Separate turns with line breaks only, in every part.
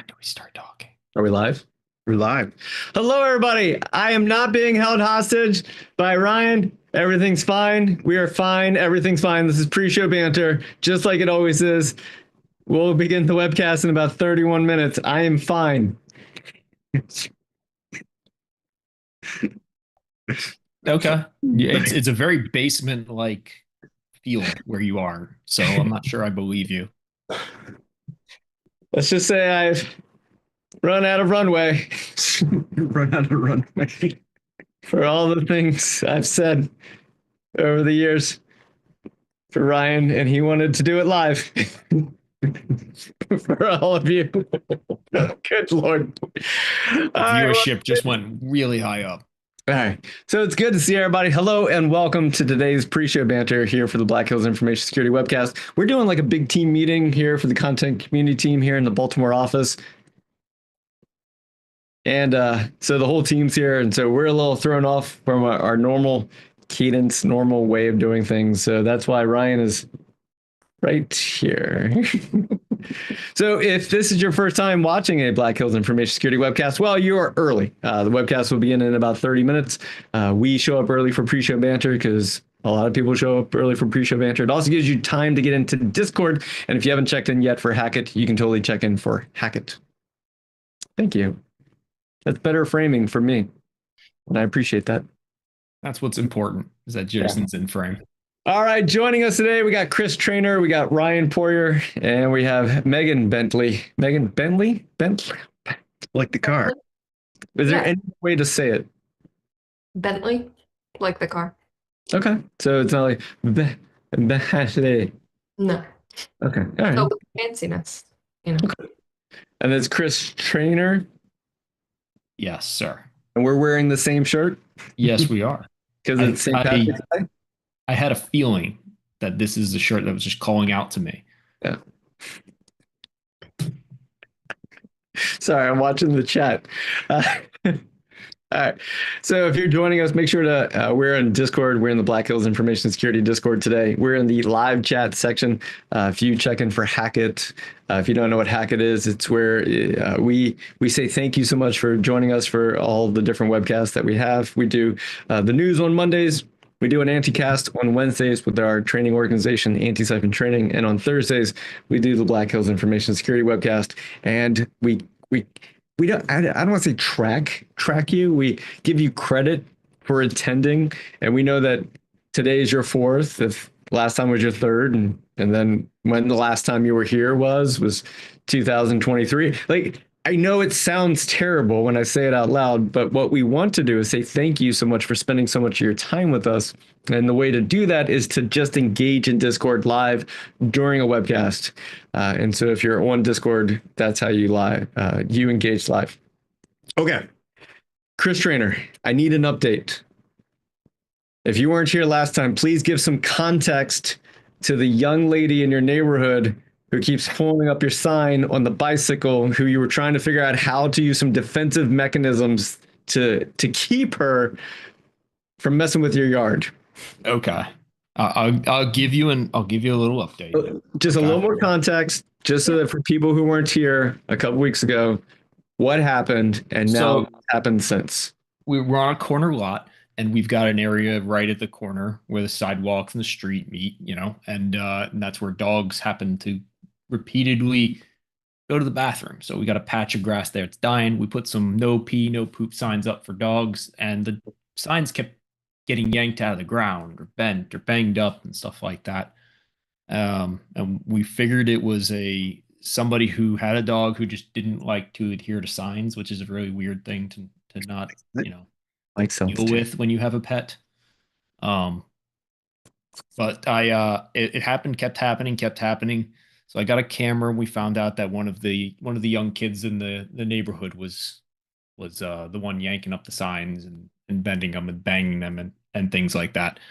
do we start talking?
Are we live?
We're live.
Hello, everybody. I am not being held hostage by Ryan. Everything's fine. We are fine. Everything's fine. This is pre-show banter, just like it always is. We'll begin the webcast in about 31 minutes. I am fine.
Okay. It's a very basement-like feel where you are, so I'm not sure I believe you.
Let's just say I've run out of runway.
Run out of runway.
For all the things I've said over the years for Ryan, and he wanted to do it live. For all of you. Good Lord.
The viewership just went really high up.
All right. So it's good to see everybody. Hello and welcome to today's pre-show banter here for the Black Hills Information Security Webcast. We're doing like a big team meeting here for the content community team here in the Baltimore office. And so the whole team's here. And so we're a little thrown off from our normal cadence, normal way of doing things. So that's why Ryan is right here. So if this is your first time watching a Black Hills Information Security Webcast, well, you are early. The webcast will begin in about 30 minutes. We show up early for pre-show banter because a lot of people show up early for pre-show banter. It also gives you time to get into Discord. And if you haven't checked in yet for Hackett, you can totally check in for Hackett. Thank you. That's better framing for me. And I appreciate that.
That's what's important, is that Jason's in frame.
All right, joining us today, we got Chris Traynor, we got Ryan Poirier, and we have Megan Bentley. Megan Bentley? Bentley?
Like the car.
Is there any way to say it?
Bentley, like the car.
Okay, so it's not like Bentley.
No.
Okay, all right.
So fanciness, you know.
Okay. And it's Chris Traynor.
Yes, sir.
And we're wearing the same shirt?
Yes, we are.
Because it's St. Patrick's Day?
I had a feeling that this is the shirt that was just calling out to me.
Yeah. Sorry, I'm watching the chat. All right. So if you're joining us, make sure to, we're in Discord. We're in the Black Hills Information Security Discord today. We're in the live chat section. If you check in for Hackett, if you don't know what Hackett is, it's where we say thank you so much for joining us for all the different webcasts that we have. We do the news on Mondays. We do an anti-cast on Wednesdays with our training organization, Anti-Siphon Training. And on Thursdays, we do the Black Hills Information Security Webcast. And we don't, I don't want to say track you. We give you credit for attending. And we know that today is your fourth. If last time was your third, and then when the last time you were here was 2023. Like, I know it sounds terrible when I say it out loud, but what we want to do is say thank you so much for spending so much of your time with us. And the way to do that is to just engage in Discord live during a webcast. And so if you're on Discord, that's how you you engage live. Okay. Chris Traynor, I need an update. If you weren't here last time, please give some context to the young lady in your neighborhood who keeps pulling up your sign on the bicycle, who you were trying to figure out how to use some defensive mechanisms to keep her from messing with your yard.
Okay. I'll give you a little update.
Just a little more context, just so that for people who weren't here a couple weeks ago, what happened and now what's happened since.
We're on a corner lot, and we've got an area right at the corner where the sidewalks and the street meet, and that's where dogs happen to repeatedly go to the bathroom. So we got a patch of grass there. It's dying. We put some no pee, no poop signs up for dogs, and the signs kept getting yanked out of the ground or bent or banged up and stuff like that. And we figured it was somebody who had a dog who just didn't like to adhere to signs, which is a really weird thing to not,
like
deal with when you have a pet. But it happened, kept happening. So I got a camera, and we found out that one of the young kids in the neighborhood was the one yanking up the signs and bending them and banging them and things like that.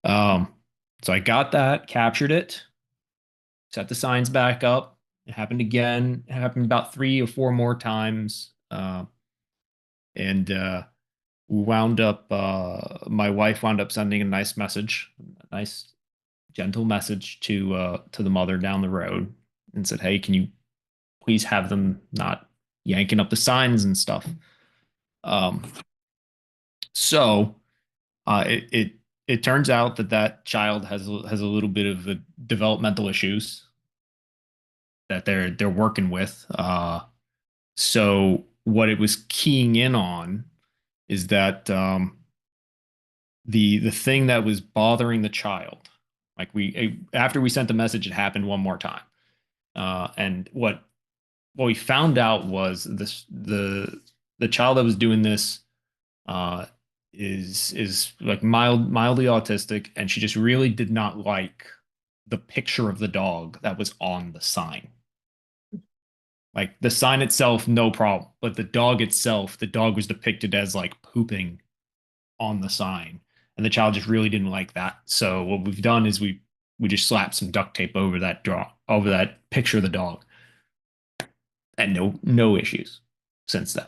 So I got that, captured it, set the signs back up. It happened again. It happened about 3 or 4 more times. And we wound up, my wife wound up sending a nice gentle message to the mother down the road and said, hey, can you please have them not yanking up the signs and stuff. Um, so it turns out that that child has a little bit of developmental issues that they're working with. So what it was keying in on is that the thing that was bothering the child, like after we sent the message, it happened one more time. And what we found out was the child that was doing this uh, is like mildly autistic, and she just really did not like the picture of the dog that was on the sign. Like the sign itself, no problem, but the dog itself, the dog was depicted as like pooping on the sign, and the child just really didn't like that. So what we've done is we just slapped some duct tape over that picture of the dog, and no issues since then.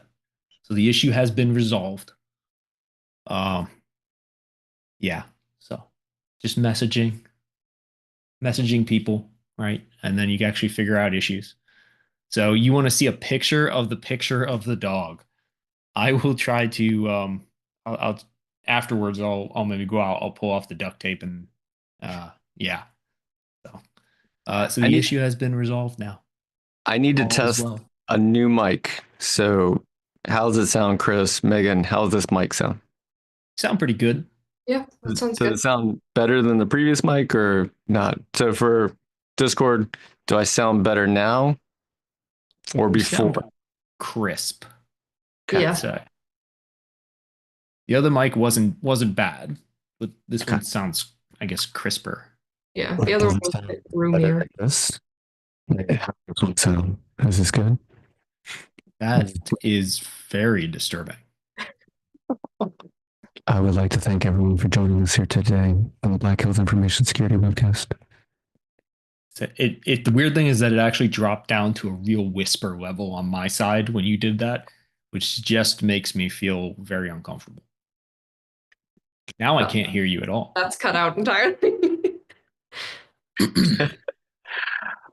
So the issue has been resolved. Um, yeah. So just messaging people, right? And then you can actually figure out issues. So you want to see a picture of the dog. I will try to I'll afterwards I'll maybe go out, I'll pull off the duct tape and yeah. So so
I
the
need
issue has been resolved now.
I need to
All is
test
well.
a new mic. So how does it sound, Chris? Megan, how does this mic sound?
Sound pretty good.
Yeah, that sounds
Does
good.
it sound better than the previous mic or not? So for Discord, do I sound better now or
You
before?
sound crisp,
Okay.
I'd
Yeah,
say. The other mic wasn't bad, but this
Okay.
one sounds, I guess, crisper.
yeah.
Like,
The other
does
one
it
was a
sound
bit
better
roomier.
like this? How does it sound? Is this good?
That is very disturbing.
I would like to thank everyone for joining us here today on the Black Hills Information Security Webcast.
So the weird thing is that it actually dropped down to a real whisper level on my side when you did that, which just makes me feel very uncomfortable. Now I can't hear you at all.
That's cut out entirely.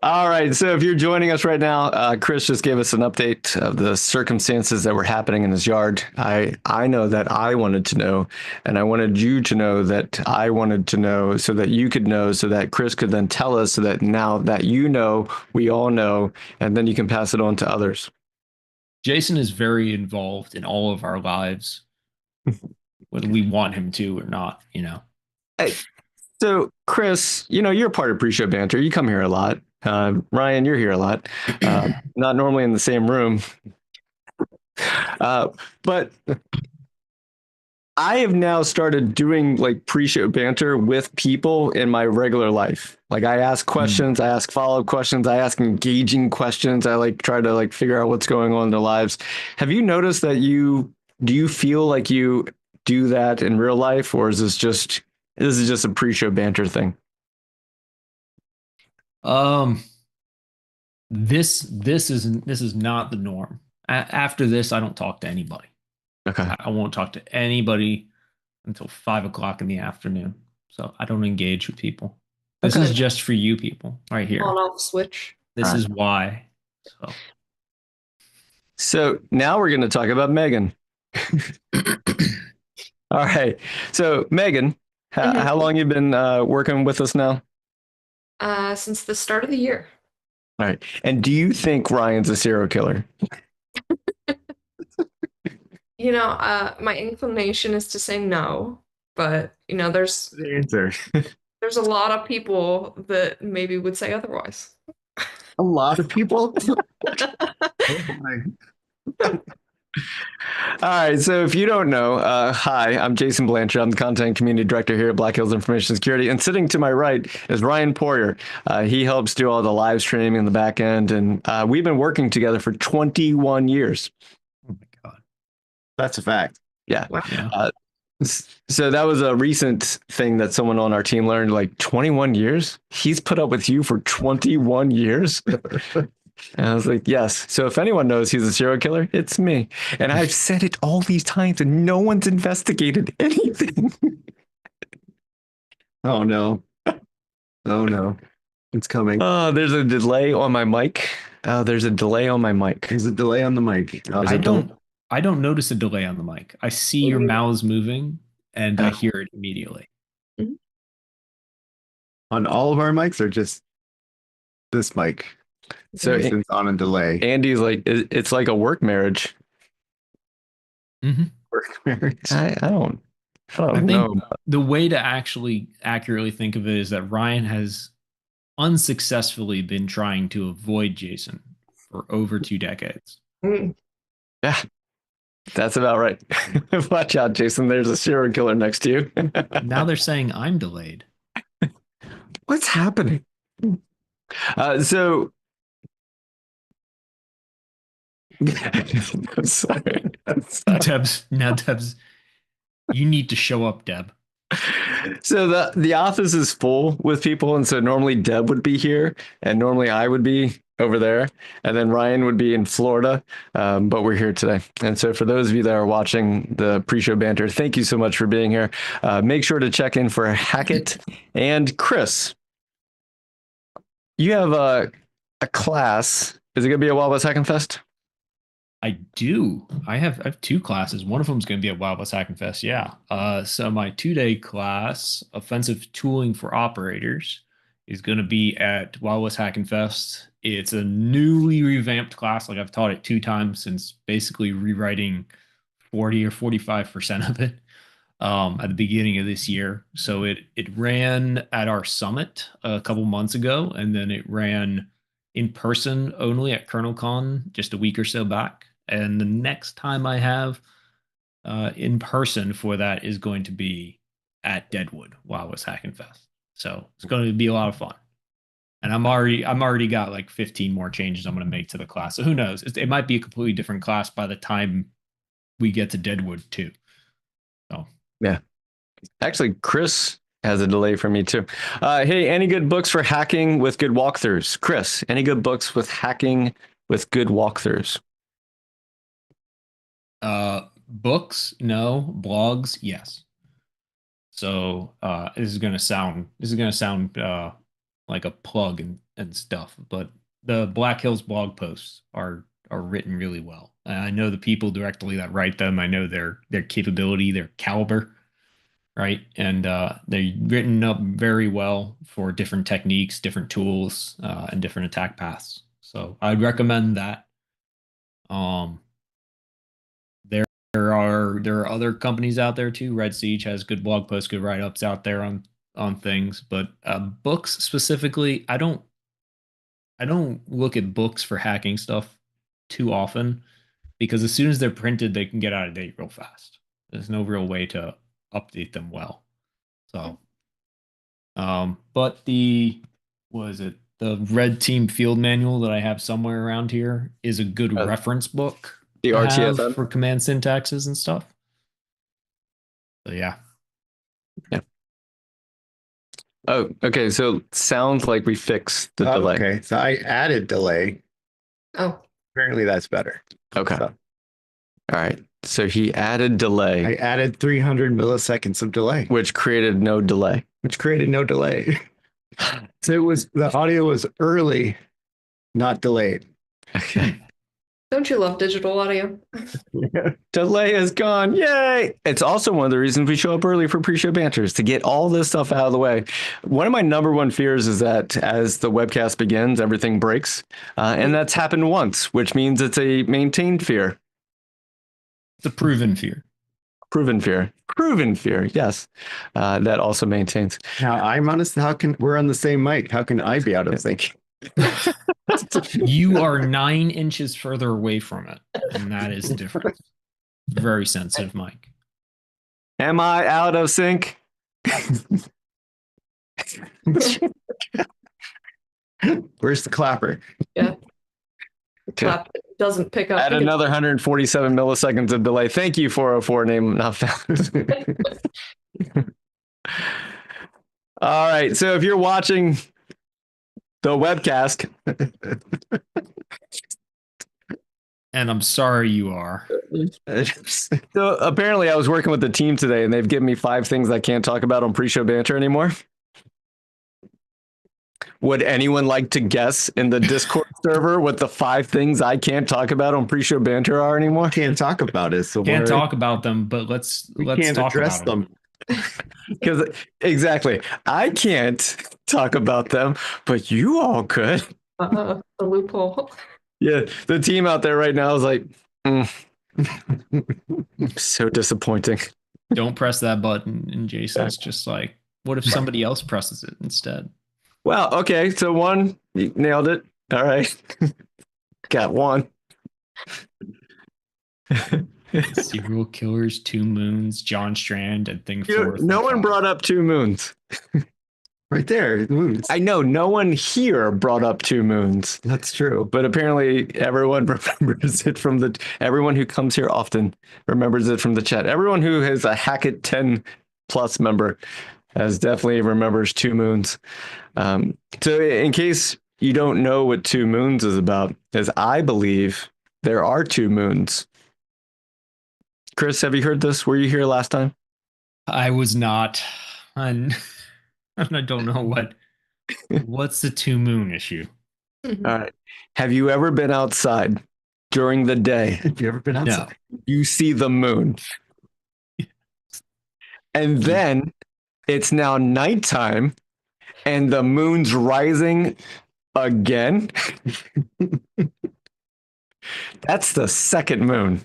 All right. So if you're joining us right now, Chris just gave us an update of the circumstances that were happening in his yard. I know that I wanted to know, and I wanted you to know that I wanted to know so that you could know, so that Chris could then tell us so that now that you know, we all know, and then you can pass it on to others.
Jason is very involved in all of our lives, whether we want him to or not, you know.
Hey, so Chris, you know, you're part of pre-show banter. You come here a lot. Ryan, you're here a lot. Not normally in the same room. But I have now started doing like pre-show banter with people in my regular life. Like I ask questions, I ask follow-up questions, I ask engaging questions. I like try to like figure out what's going on in their lives. Have you noticed that do you feel like you do that in real life, or is this is just a pre-show banter thing?
Um, this is not the norm. After this, I don't talk to anybody.
Okay.
I won't talk to anybody until 5 o'clock in the afternoon. So I don't engage with people. This
Okay.
is just for you people right here.
On off switch.
This
All right.
is why.
So now we're going to talk about Megan. All right. So Megan, how long you been working with us now?
Since the start of the year.
All right. And do you think Ryan's a serial killer?
You know, my inclination is to say no, but you know, there's
The answer.
there's a lot of people that maybe would say otherwise.
A lot of people. Oh my. All right. So if you don't know, hi, I'm Jason Blanchard. I'm the content community director here at Black Hills Information Security. And sitting to my right is Ryan Poirier. He helps do all the live streaming in the back end. And we've been working together for 21 years.
Oh my God.
That's a fact. Yeah.
Wow.
Yeah.
So that was a recent thing that someone on our team learned, like 21 years. He's put up with you for 21 years. And I was like, yes. So if anyone knows he's a serial killer, it's me. And I've said it all these times and no one's investigated anything.
Oh no. Oh no. It's coming.
There's a delay on my mic. Oh, there's a delay on my mic.
There's a delay on the mic.
I don't notice a delay on the mic. I see your mouths moving and I hear it immediately.
On all of our mics or just this mic?
So
It's on a delay.
Andy's like, it's like a work marriage.
Work marriage.
I don't
I
know.
think the way to actually accurately think of it is that Ryan has unsuccessfully been trying to avoid Jason for over 2 decades.
Yeah, that's about right. Watch out, Jason. There's a serial killer next to you.
Now they're saying I'm delayed.
What's happening? So I'm sorry.
Deb's, you need to show up, Deb.
So the office is full with people, and so normally Deb would be here, and normally I would be over there, and then Ryan would be in Florida, but we're here today. And so for those of you that are watching the pre-show banter, thank you so much for being here. Make sure to check in for Hackett and Chris. You have a class. Is it going to be a Wild West Hacking Fest?
I do. I have 2 classes. One of them is going to be at Wild West Hacking Fest. Yeah. So my 2-day class, Offensive Tooling for Operators, is going to be at Wild West Hacking Fest. It's a newly revamped class. Like I've taught it 2 times since basically rewriting 40 or 45% of it at the beginning of this year. So it ran at our summit a couple months ago, and then it ran in person only at KernelCon just a week or so back. And the next time I have in person for that is going to be at Deadwood Wild West Hacking Fest. So it's going to be a lot of fun. And I'm already got like 15 more changes I'm going to make to the class. So who knows? It might be a completely different class by the time we get to Deadwood too. So
yeah, actually, Chris has a delay for me too. Hey, any good books for hacking with good walkthroughs? Chris, any good books with hacking with good walkthroughs?
Books, no. Blogs, yes. So this is gonna sound like a plug and stuff, but the Black Hills blog posts are written really well. And I know the people directly that write them. I know their capability, their caliber, right? And they're written up very well for different techniques, different tools, and different attack paths. So I'd recommend that. There are other companies out there too. Red Siege has good blog posts, good write-ups out there on things, but books specifically, I don't look at books for hacking stuff too often because as soon as they're printed, they can get out of date real fast. There's no real way to update them well. So, but the Red Team Field Manual that I have somewhere around here is a good reference book.
The RTFM
for command syntaxes and stuff. So yeah.
Oh, okay. So sounds like we fixed the delay.
Okay, so I added delay.
Oh,
Apparently that's better.
Okay.
So
All right. So he added delay.
I added 300 milliseconds of delay,
which created no delay.
So the audio was early, not delayed.
Okay.
don't you love digital audio?
Delay is gone. Yay. It's also one of the reasons we show up early for pre-show banters to get all this stuff out of the way. One of my number one fears is that as the webcast begins, everything breaks. And that's happened once, which means it's a maintained fear.
It's a proven fear.
Proven fear. Yes. That also maintains.
Now I'm honest. We're on the same mic? How can I be out of sync?
You are 9 inches further away from it, and that is the difference. Very sensitive mic.
Am I out of sync?
Where's the clapper?
Yeah. Clap doesn't pick up.
Add another 147 milliseconds of delay. Thank you, 404 name not found. All right. So if you're watching the webcast,
and I'm sorry you are.
So apparently I was working with the team today and they've given me 5 things I can't talk about on pre-show banter anymore. Would anyone like to guess in the Discord server what the 5 things I can't talk about on pre-show banter are anymore?
Can't talk about it. So
Can't talk about them, but let's
can't
talk
address
about them.
Because exactly, I can't talk about them, but you all could.
The loophole.
Yeah, the team out there right now is like, so disappointing.
Don't press that button. And Jason's just like, what if somebody else presses it instead?
Well, okay, so 1, you nailed it. All right, got 1.
Serial killers, 2 moons, John Strand, and Thing 4.
No one brought up 2 moons.
Right there, moons.
I know no one here brought up 2 moons.
That's true.
But apparently everyone remembers it from everyone who comes here often remembers it from the chat. Everyone who has a Hackett 10 plus member has definitely remembers 2 moons. So in case you don't know what 2 moons is about, as I believe there are 2 moons. Chris, have you heard this? Were you here last time?
I was not. And I don't know what's the 2 moon issue.
All right. Have you ever been outside during the day?
Have you ever been outside?
No. You see the moon. And then it's now nighttime and the moon's rising again. That's the second moon.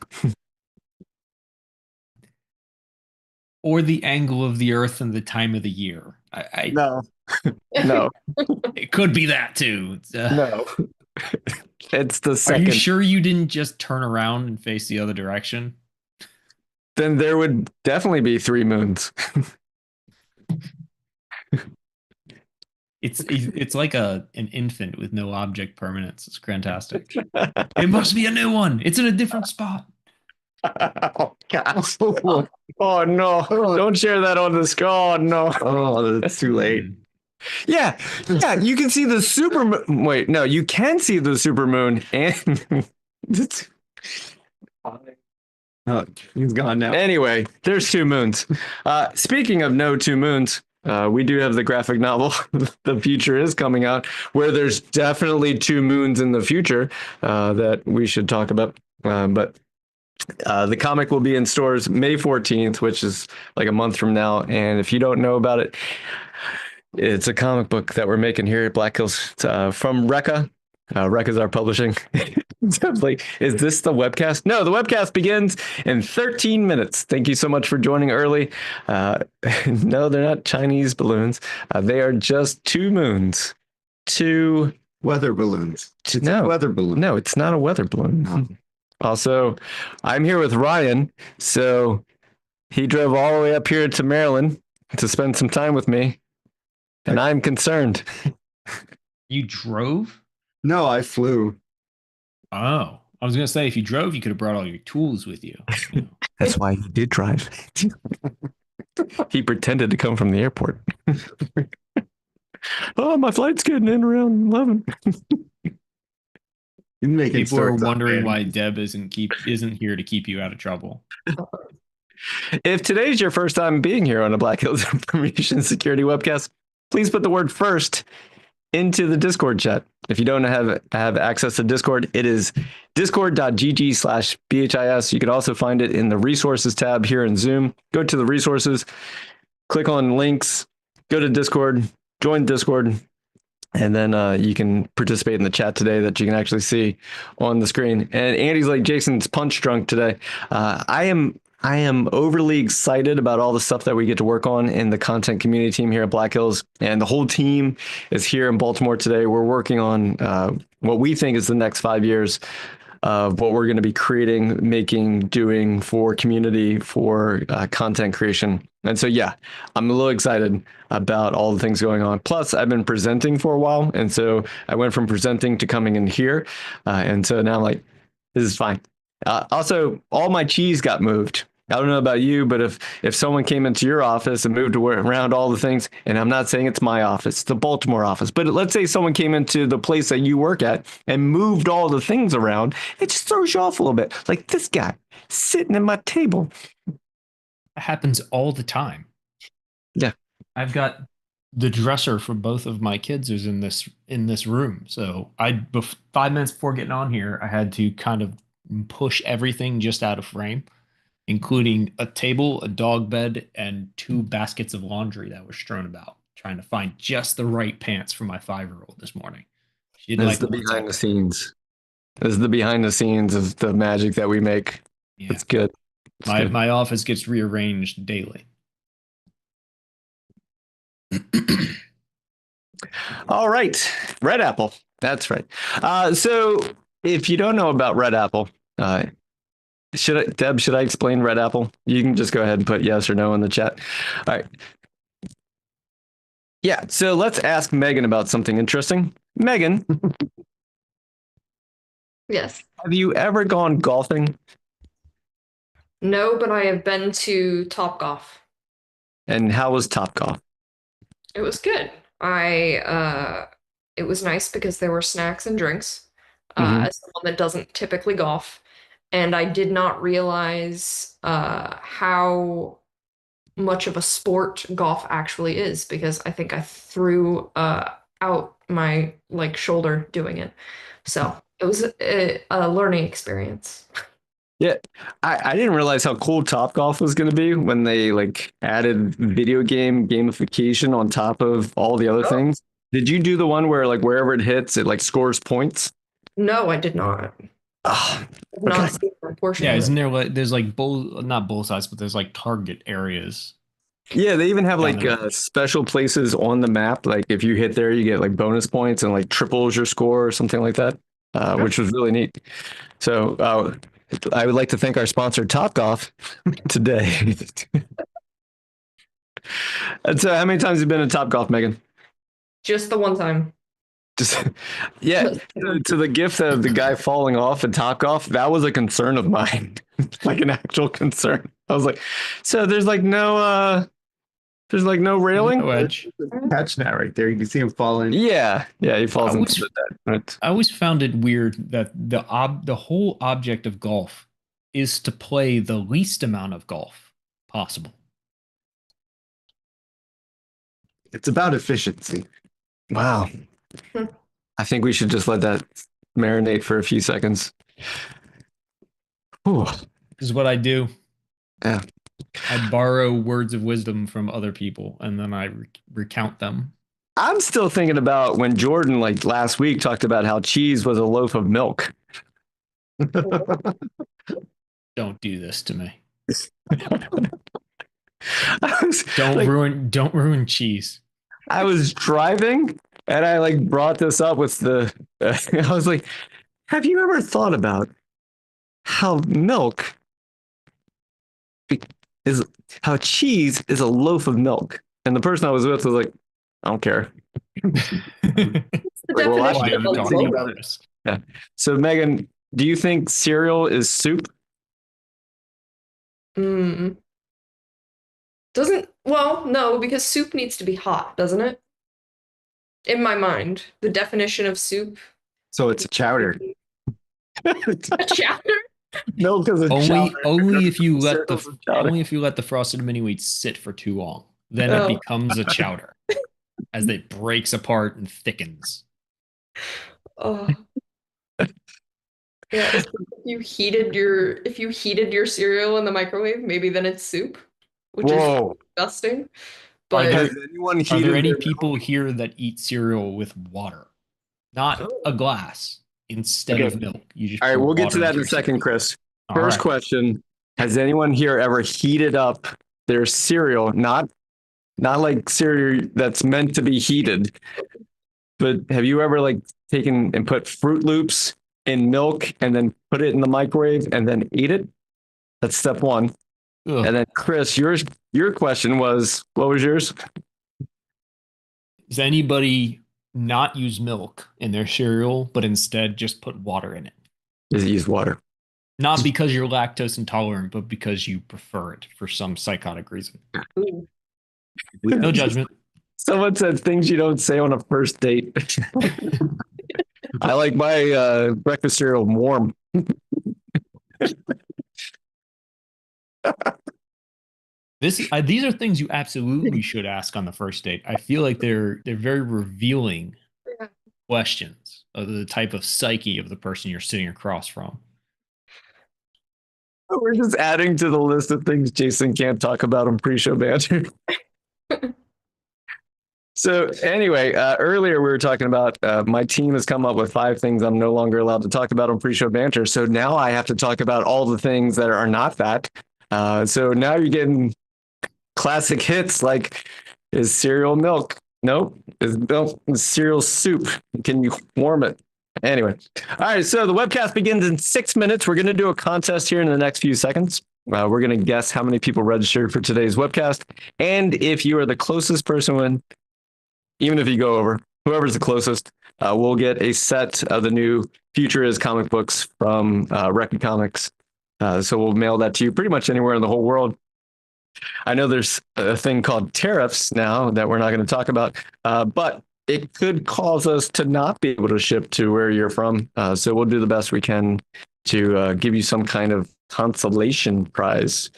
Or the angle of the Earth and the time of the year.
No. No.
It could be that too.
No. It's the
Are
second.
you sure you didn't just turn around and face the other direction?
Then there would definitely be 3 moons.
It's like an infant with no object permanence. It's fantastic. It must be a new one. It's in a different spot.
Oh, God. Oh, no. Don't share that on the screen. Oh, no.
Oh, that's too late.
Yeah. Yeah. You can see the super moon. Wait, no, you can see the super moon. And
Oh, he's gone now.
anyway, there's 2 moons. Speaking of no 2 moons, we do have the graphic novel, The Future Is coming out, where there's definitely 2 moons in the future that we should talk about. But the comic will be in stores May 14th, which is like a month from now. And if you don't know about it, it's a comic book that we're making here at Black Hills from Rekka. Rekka's our publishing. Like, is this the webcast? No, the webcast begins in 13 minutes. Thank you so much for joining early. No, they're not Chinese balloons. They are just 2 moons. 2
weather balloons. It's a weather balloon.
No, it's not a weather balloon. No. Also, I'm here with Ryan. So he drove all the way up here to Maryland to spend some time with me. And I'm concerned.
You drove?
No, I flew.
Oh, I was going to say, if you drove, you could have brought all your tools with you.
That's why he did drive. He pretended to come from the airport. Oh, my flight's getting in around 11.
People are wondering why Deb isn't here to keep you out of trouble.
If today's your first time being here on a Black Hills Information Security webcast, please put the word "first" into the Discord chat. If you don't have access to Discord, it is discord.gg/BHIS. You can also find it in the resources tab here in Zoom. Go to the resources, click on links, go to Discord, join Discord, and then you can participate in the chat today that you can actually see on the screen. And Andy's like, Jason's punch drunk today. I am overly excited about all the stuff that we get to work on in the content community team here at Black Hills. And the whole team is here in Baltimore today. We're working on what we think is the next 5 years of what we're going to be creating, making, doing for community, for content creation. And so, yeah, I'm a little excited about all the things going on. Plus, I've been presenting for a while. And so I went from presenting to coming in here. And so now I'm like, this is fine. Also, all my cheese got moved. I don't know about you, but if someone came into your office and moved around all the things, and I'm not saying it's my office, it's the Baltimore office, but let's say someone came into the place that you work at and moved all the things around, it just throws you off a little bit. Like this guy sitting at my table.
It happens all the time.
Yeah.
I've got the dresser for both of my kids is in this room. So 5 minutes before getting on here, I had to kind of push everything just out of frame, including a table, a dog bed, and two baskets of laundry that were strewn about, trying to find just the right pants for my 5-year-old this morning. She didn't
This is
like
the
the ones I
behind the
picked.
scenes. This is the behind the scenes of the magic that we make.
Yeah.
It's good. It's
My
good.
my office gets rearranged daily.
All right, Red Apple. That's right. So if you don't know about Red Apple, Deb, should I explain Red Apple? You can just go ahead and put yes or no in the chat. All right. Yeah. So let's ask Megan about something interesting. Megan,
Yes.
have you ever gone golfing?
No, but I have been to Topgolf.
And how was Topgolf?
It was good. It was nice because there were snacks and drinks.
Mhm.
As someone that doesn't typically golf, and I did not realize how much of a sport golf actually is because I think I threw out my like shoulder doing it. So it was a learning experience.
Yeah, I didn't realize how cool Topgolf was going to be when they like added video game gamification on top of all the other
Oh.
things. Did you do the one where like wherever it hits, it like scores points?
No, I did not.
Oh,
I've
okay.
not seen that portion
Yeah,
of it.
isn't there like there's like not bull size, but there's like target areas
Yeah, they even have
down
like
the road.
special places on the map. Like if you hit there, you get like bonus points and like triples your score or something like that, which was really neat. So I would like to thank our sponsor, Topgolf, today. And so, how many times have you been to Topgolf, Megan?
Just the one time.
Just yeah. To the gift of the guy falling off at Topgolf, that was a concern of mine, like an actual concern. I was like, so there's like no railing.
No edge.
Catch that right there. You can see him falling.
Yeah, yeah, he falls
I
into
always
the net. Right.
I always found it weird that the whole object of golf is to play the least amount of golf possible.
It's about efficiency.
Wow.
Hmm.
I think we should just let that marinate for a few seconds. Ooh,
This is what I do.
yeah.
I borrow words of wisdom from other people and then I recount them.
I'm still thinking about when Jordan, like last week, talked about how cheese was a loaf of milk.
Don't do this to me.
Don't like,
Don't ruin cheese.
I was driving and I like brought this up with the. I was like, "Have you ever thought about how milk is how cheese is a loaf of milk?" And the person I was with was like, "I don't care."
It's the
Like, well,
Why
definition
are
of
you
a
talking
loaf.
about this?
Yeah. So Megan, do you think cereal is soup?
Mm. No, because soup needs to be hot, doesn't it? In my mind, the definition of soup.
So it's a chowder.
A chowder?
Milk is a chowder.
Only if you let
Cereal's a chowder.
the frosted mini wheats sit for too long. Then it
Oh.
becomes a chowder as it breaks apart and thickens.
Oh. Yeah, if you heated your cereal in the microwave, maybe then it's soup, which is
Whoa.
disgusting.
Are
But
Has anyone
Are there
heated
any
their
people here that eat cereal with water? Not a glass. Instead
Okay.
of milk, you just
All right,
pour
we'll get to
water
that
into
in a
your
second,
cereal.
Chris.
All
First
right.
question: has anyone here ever heated up their cereal? Not like cereal that's meant to be heated, but have you ever like taken and put Fruit Loops in milk and then put it in the microwave and then eat it? That's step one.
Ugh.
And then Chris, your question was, what was yours?
Does anybody not use milk in their cereal, but instead just put water in it?
Is it use water?
Not because you're lactose intolerant, but because you prefer it for some psychotic reason.
ooh,
No judgment.
Someone said things you don't say on a first date. I like my breakfast cereal warm.
These are things you absolutely should ask on the first date. I feel like they're very revealing
Yeah.
questions of the type of psyche of the person you're sitting across from.
We're just adding to the list of things Jason can't talk about on pre-show banter. So anyway, earlier we were talking about my team has come up with 5 things I'm no longer allowed to talk about on pre-show banter. So now I have to talk about all the things that are not that. So now you're getting classic hits like, is cereal milk? Nope. Is milk cereal soup? Can you warm it? Anyway, all right. So the webcast begins in 6 minutes. We're going to do a contest here in the next few seconds. We're going to guess how many people registered for today's webcast, and if you are the closest person, even if you go over, whoever's the closest, we'll get a set of the new Future is comic books from Record Comics. So we'll mail that to you pretty much anywhere in the whole world. I know there's a thing called tariffs now that we're not going to talk about, but it could cause us to not be able to ship to where you're from. So we'll do the best we can to give you some kind of consolation prize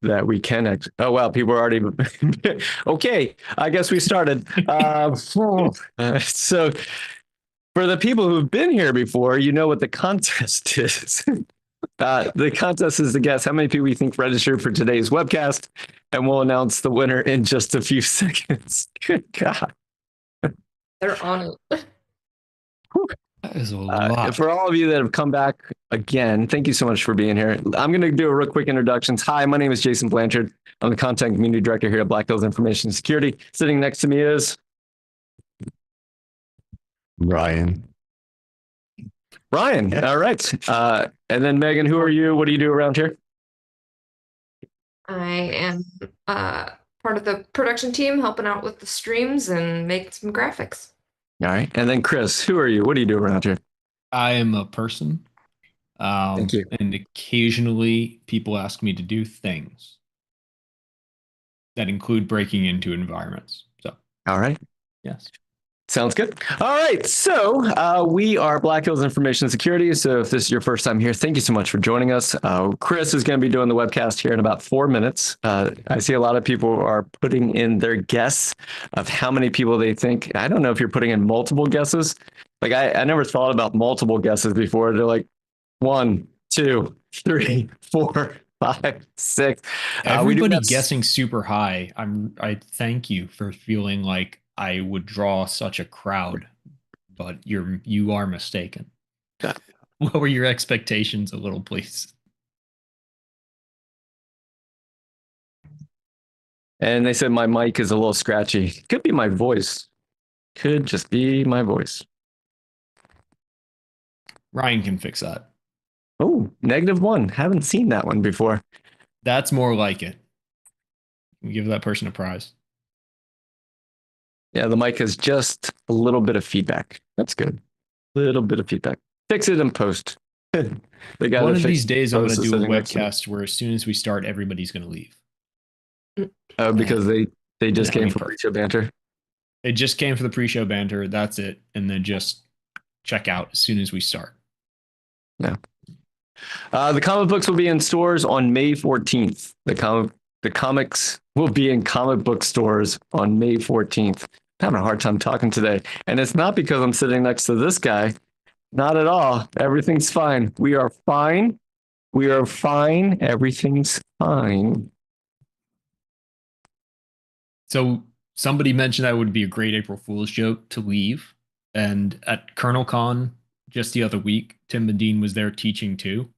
that we can. Oh, wow. People are already. Okay. I guess we started. So for the people who've been here before, you know what the contest is. The contest is to guess how many people you think registered for today's webcast, and we'll announce the winner in just a few seconds. Good God.
They're on it.
That is a lot.
For all of you that have come back again, thank you so much for being here. I'm going to do a real quick introductions. Hi, my name is Jason Blanchard. I'm the content community director here at Black Hills Information Security. Sitting next to me is
Ryan.
Ryan. All right. And then Megan, who are you? What do you do around here?
I am part of the production team, helping out with the streams and making some graphics.
All right. And then Chris, who are you? What do you do around here?
I am a person.
Thank you.
And occasionally people ask me to do things that include breaking into environments. So,
All right.
yes.
Sounds good. All right. So we are Black Hills Information Security. So if this is your first time here, thank you so much for joining us. Chris is going to be doing the webcast here in about 4 minutes. I see a lot of people are putting in their guess of how many people they think. I don't know if you're putting in multiple guesses. Like I never thought about multiple guesses before. They're like 1, 2, 3, 4, 5, 6.
Everybody guessing super high. I thank you for feeling like I would draw such a crowd, but you are mistaken. What were your expectations a little, please?
And they said my mic is a little scratchy. Could be my voice. Could just be my voice.
Ryan can fix that.
Oh, -1. Haven't seen that one before.
That's more like it. We give that person a prize.
Yeah, the mic has just a little bit of feedback. That's good. Little bit of feedback. Fix it in post. They got
one of these days. I'm going to do a webcast where as soon as we start, everybody's going to leave.
Oh, because they just came from pre-show banter.
They just came for the pre-show banter. That's it, and then just check out as soon as we start.
Yeah. The comic books will be in stores on May 14th. The comics will be in comic book stores on May 14th. I'm having a hard time talking today. And it's not because I'm sitting next to this guy. Not at all. Everything's fine. We are fine. We are fine. Everything's fine.
So somebody mentioned that would be a great April Fool's joke to leave. And at Colonel Con just the other week, Tim Medine was there teaching too.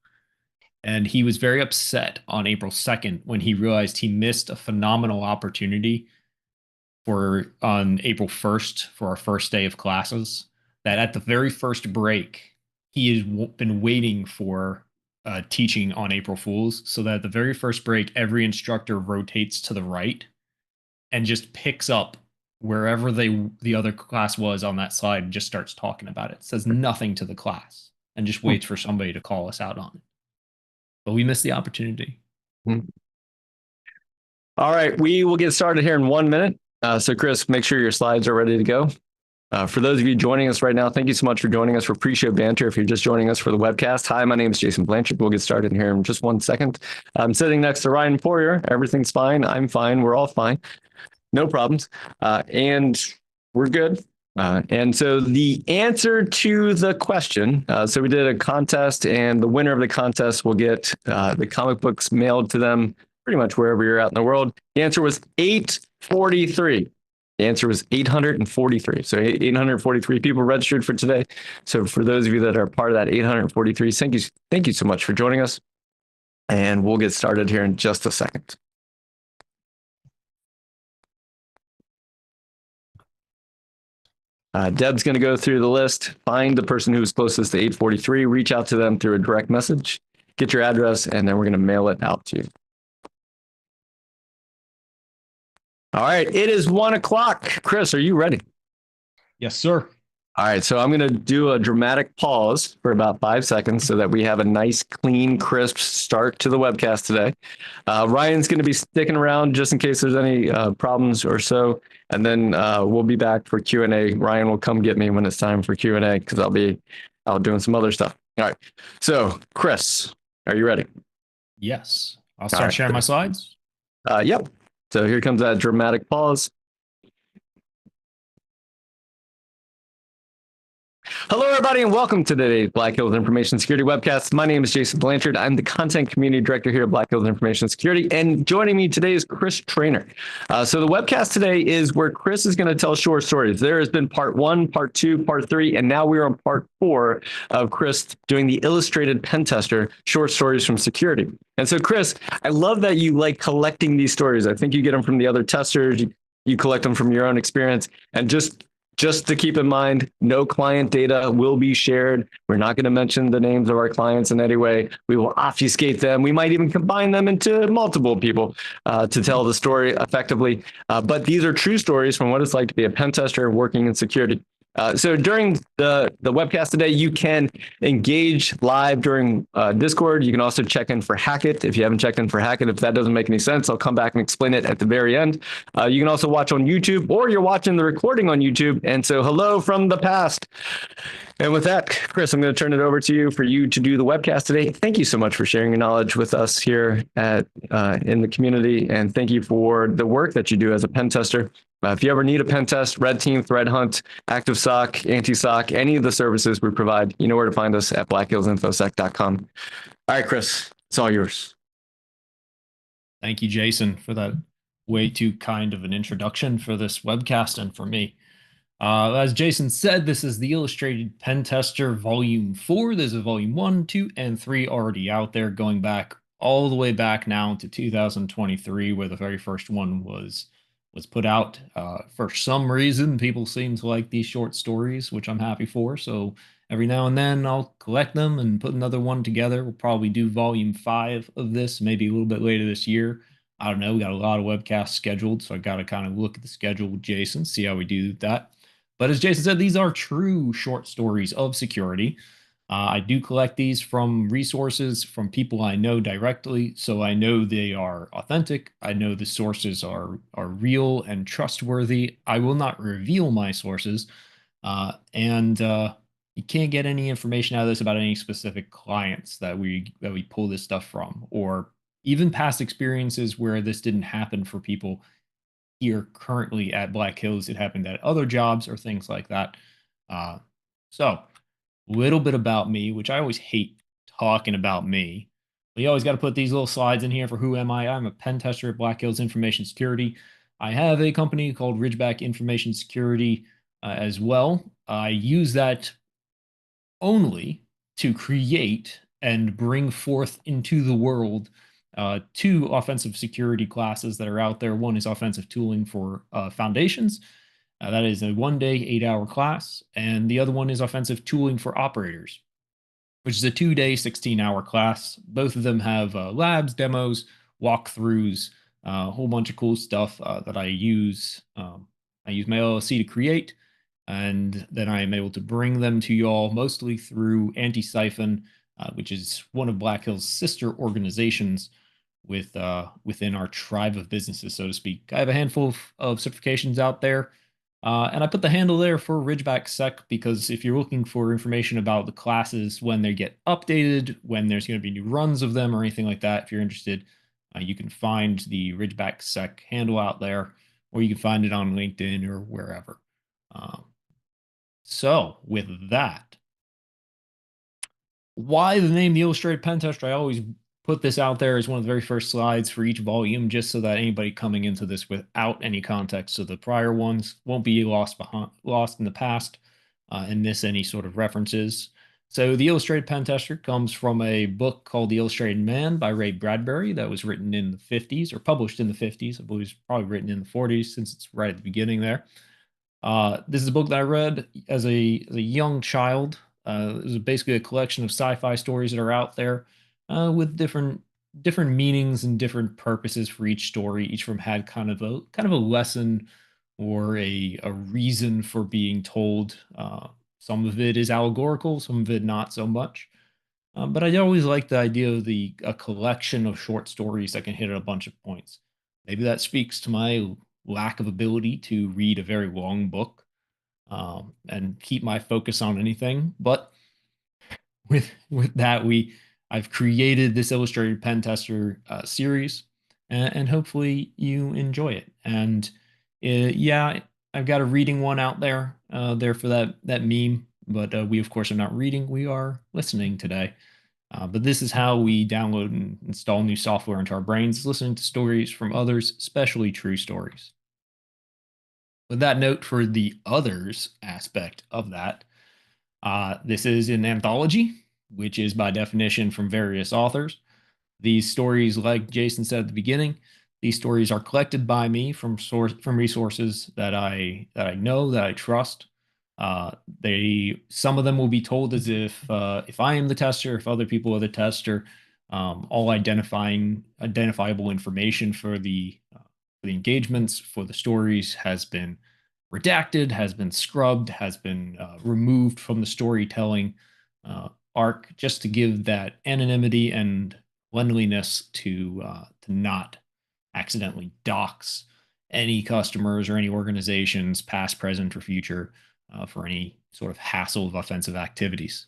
And he was very upset on April 2nd when he realized he missed a phenomenal opportunity on April 1st for our first day of classes. That at the very first break, he has been waiting for teaching on April Fools, so that at the very first break, every instructor rotates to the right and just picks up wherever the other class was on that slide and just starts talking about it. Says nothing to the class and just waits for somebody to call us out on it. But we missed the opportunity.
All right, we will get started here in 1 minute. So Chris, make sure your slides are ready to go. For those of you joining us right now, thank you so much for joining us for pre-show banter. If you're just joining us for the webcast, hi, my name is Jason Blanchard. We'll get started here in just 1 second. I'm sitting next to Ryan Poirier. Everything's fine. I'm fine. We're all fine. No problems. And we're good. And so the answer to the question, so we did a contest, and the winner of the contest will get the comic books mailed to them pretty much wherever you're out in the world. The answer was 843. The answer was 843. So 843 people registered for today. So for those of you that are part of that 843, thank you so much for joining us. And we'll get started here in just a second. Deb's going to go through the list, find the person who was closest to 843, reach out to them through a direct message, get your address, and then we're going to mail it out to you. All right, it is 1 o'clock. Chris, are you ready?
Yes, sir.
All right, so I'm going to do a dramatic pause for about 5 seconds so that we have a nice, clean, crisp start to the webcast today. Ryan's going to be sticking around just in case there's any problems or so, and then we'll be back for Q&A. Ryan will come get me when it's time for Q&A because I'll be out doing some other stuff. All right, so Chris, are you ready?
Yes. I'll start sharing my slides.
Yep. So here comes that dramatic pause. Hello, everybody, and welcome to today's Black Hills Information Security Webcast. My name is Jason Blanchard. I'm the Content Community Director here at Black Hills Information Security, and joining me today is Chris Traynor. So the webcast today is where Chris is going to tell short stories. There has been part 1, part 2, part 3, and now we're on part 4 of Chris doing the illustrated Pentester short stories from security. And so, Chris, I love that you like collecting these stories. I think you get them from the other testers. You collect them from your own experience, and just to keep in mind, no client data will be shared. We're not going to mention the names of our clients in any way. We will obfuscate them. We might even combine them into multiple people to tell the story effectively. But these are true stories from what it's like to be a pen tester working in security. So during the webcast today, you can engage live during Discord. You can also check in for Hackett. If you haven't checked in for Hackett, if that doesn't make any sense, I'll come back and explain it at the very end. You can also watch on YouTube, or you're watching the recording on YouTube. And so hello from the past. And with that, Chris, I'm going to turn it over to you for you to do the webcast today. Thank you so much for sharing your knowledge with us here at in the community. And thank you for the work that you do as a pen tester. If you ever need a pen test, Red Team, Threat Hunt, ActiveSOC, Anti-SOC, any of the services we provide, you know where to find us at blackhillsinfosec.com. All right, Chris, it's all yours.
Thank you, Jason, for that way too kind of an introduction for this webcast and for me. As Jason said, this is the Illustrated Pen Tester Volume 4. There's a Volume 1, 2, and 3 already out there, going back all the way back now to 2023, where the very first one was put out. For some reason, people seem to like these short stories, which I'm happy for. So every now and then I'll collect them and put another one together. We'll probably do Volume 5 of this, maybe a little bit later this year. I don't know. We got a lot of webcasts scheduled, so I got to kind of look at the schedule with Jason, see how we do that. But as Jason said, these are true short stories of security. I do collect these from resources from people I know directly, so I know they are authentic. I know the sources are real and trustworthy. I will not reveal my sources, and you can't get any information out of this about any specific clients that we pull this stuff from, or even past experiences where this didn't happen for people here currently at Black Hills. It happened at other jobs or things like that. So a little bit about me, which I always hate talking about me. We always got to put these little slides in here for who am I. I'm a pen tester at Black Hills Information Security. I have a company called Ridgeback Information Security as well. I use that only to create and bring forth into the world 2 offensive security classes that are out there. One is offensive tooling for foundations. That is a 1-day, 8-hour class. And the other one is offensive tooling for operators, which is a 2-day, 16-hour class. Both of them have labs, demos, walkthroughs, a whole bunch of cool stuff that I use. I use my LLC to create, and then I am able to bring them to y'all mostly through Anti-Siphon, which is one of Black Hill's sister organizations within our tribe of businesses, so to speak. I have a handful of certifications out there. And I put the handle there for Ridgeback Sec because if you're looking for information about the classes when they get updated, when there's going to be new runs of them or anything like that, if you're interested, you can find the Ridgeback Sec handle out there, or you can find it on LinkedIn or wherever. So with that, why the name The Illustrated Pentester? I always put this out there as one of the very first slides for each volume, just so that anybody coming into this without any context of the prior ones won't be lost in the past and miss any sort of references. So The Illustrated Pentester comes from a book called The Illustrated Man by Ray Bradbury that was written in the 50s, or published in the 50s. I believe it's probably written in the 40s since it's right at the beginning there. This is a book that I read as a young child. It was basically a collection of sci-fi stories that are out there with different meanings and different purposes for each story. Each of them had kind of a lesson or a reason for being told. Some of it is allegorical, some of it not so much. But I always like the idea of a collection of short stories that can hit at a bunch of points. Maybe that speaks to my lack of ability to read a very long book and keep my focus on anything. But with that, I've created this Illustrated Pentester series, and hopefully you enjoy it. And yeah, I've got a reading one out there for that meme. But we of course are not reading; we are listening today. But this is how we download and install new software into our brains, listening to stories from others, especially true stories. With that note, for the others aspect of that, this is an anthology, which is by definition from various authors. These stories, like Jason said at the beginning, these stories are collected by me from resources that I know, that I trust. Some of them will be told as if I am the tester, if other people are the tester. All identifiable information for the engagements, for the stories, has been redacted, has been scrubbed, has been removed from the storytelling arc, just to give that anonymity and cleanliness to not accidentally dox any customers or any organizations, past, present, or future, for any sort of hassle of offensive activities.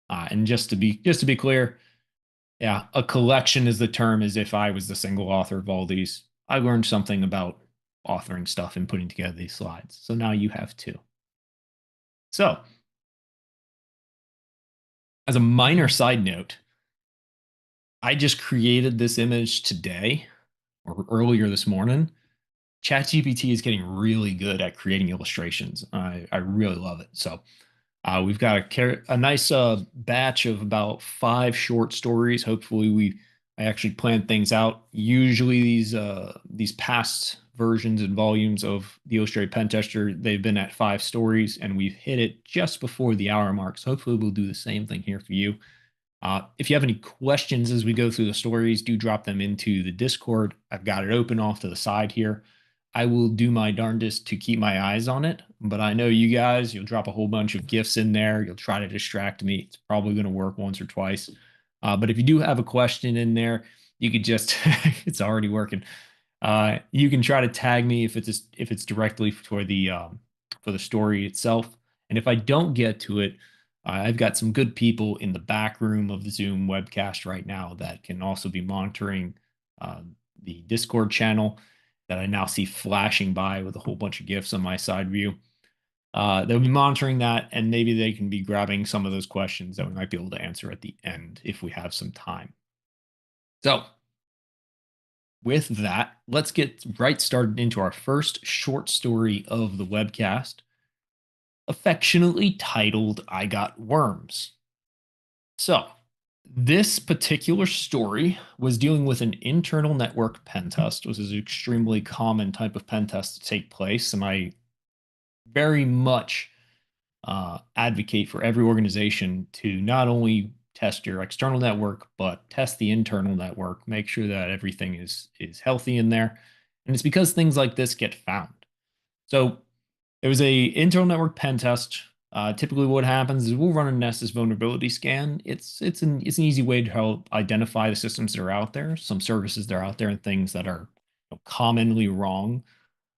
And just to be clear, yeah, a collection is the term, as if I was the single author of all these. I learned something about authoring stuff and putting together these slides. So now you have too. So, as a minor side note, I just created this image today or earlier this morning. ChatGPT is getting really good at creating illustrations. I really love it. So we've got a nice batch of about 5 short stories. Hopefully I actually planned things out. Usually these past versions and volumes of the Illustrated Pentester, they've been at 5 stories, and we've hit it just before the hour mark. So hopefully we'll do the same thing here for you. If you have any questions as we go through the stories, do drop them into the Discord. I've got it open off to the side here. I will do my darndest to keep my eyes on it, but I know you guys, you'll drop a whole bunch of GIFs in there. You'll try to distract me. It's probably going to work once or twice. But if you do have a question in there, you could just, it's already working. You can try to tag me if it's directly for the story itself. And if I don't get to it, I've got some good people in the back room of the Zoom webcast right now that can also be monitoring the Discord channel that I now see flashing by with a whole bunch of GIFs on my side view. They'll be monitoring that, and maybe they can be grabbing some of those questions that we might be able to answer at the end if we have some time. So with that, let's get right started into our first short story of the webcast, affectionately titled I Got Worms. So this particular story was dealing with an internal network pen test, which is an extremely common type of pen test to take place. And I very much advocate for every organization to not only test your external network, but test the internal network, make sure that everything is healthy in there. And it's because things like this get found. So it was a internal network pen test. Typically what happens is we'll run a Nessus vulnerability scan. It's an easy way to help identify the systems that are out there, some services that are out there, and things that are commonly wrong.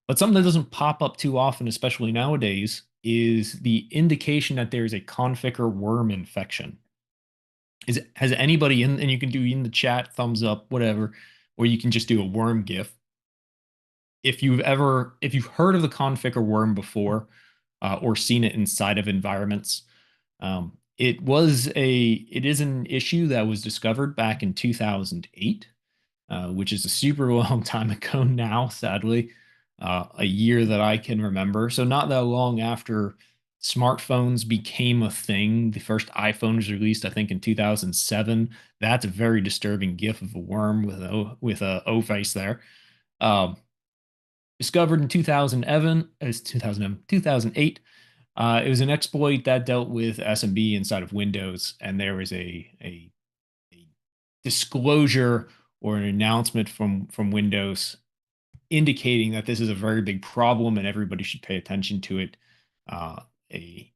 But something that doesn't pop up too often, especially nowadays, is the indication that there's a configure worm infection. Has anybody in, and you can do in the chat, thumbs up, whatever, or you can just do a worm GIF. If you've heard of the configure worm before, or seen it inside of environments, it is an issue that was discovered back in 2008, which is a super long time ago now, sadly, a year that I can remember. So not that long after smartphones became a thing. The first iPhone was released, I think, in 2007. That's a very disturbing GIF of a worm with a O face there. Discovered in 2008. It was an exploit that dealt with SMB inside of Windows, and there was a disclosure or an announcement from Windows indicating that this is a very big problem and everybody should pay attention to it. A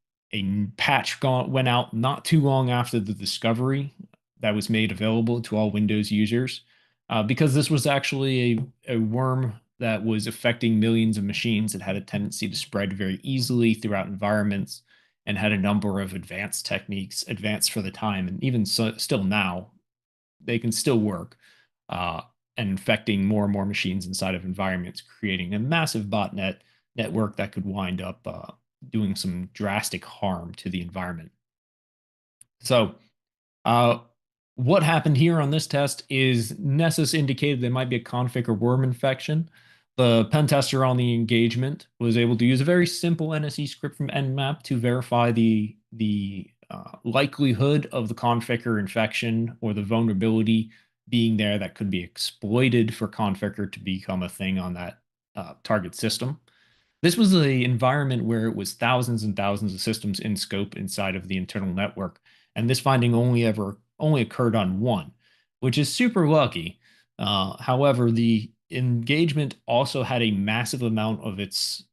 patch went out not too long after the discovery that was made available to all Windows users, because this was actually a worm that was affecting millions of machines. It had a tendency to spread very easily throughout environments and had a number of advanced techniques, advanced for the time, and even still now, they can still work, and infecting more and more machines inside of environments, creating a massive botnet network that could wind up doing some drastic harm to the environment. So what happened here on this test is Nessus indicated there might be a configure worm infection. The pentester on the engagement was able to use a very simple NSE script from Nmap to verify the likelihood of the configure infection or the vulnerability being there that could be exploited for configure to become a thing on that target system. This was an environment where it was thousands and thousands of systems in scope inside of the internal network, and this finding only occurred on one, which is super lucky. However, the engagement also had a massive amount of its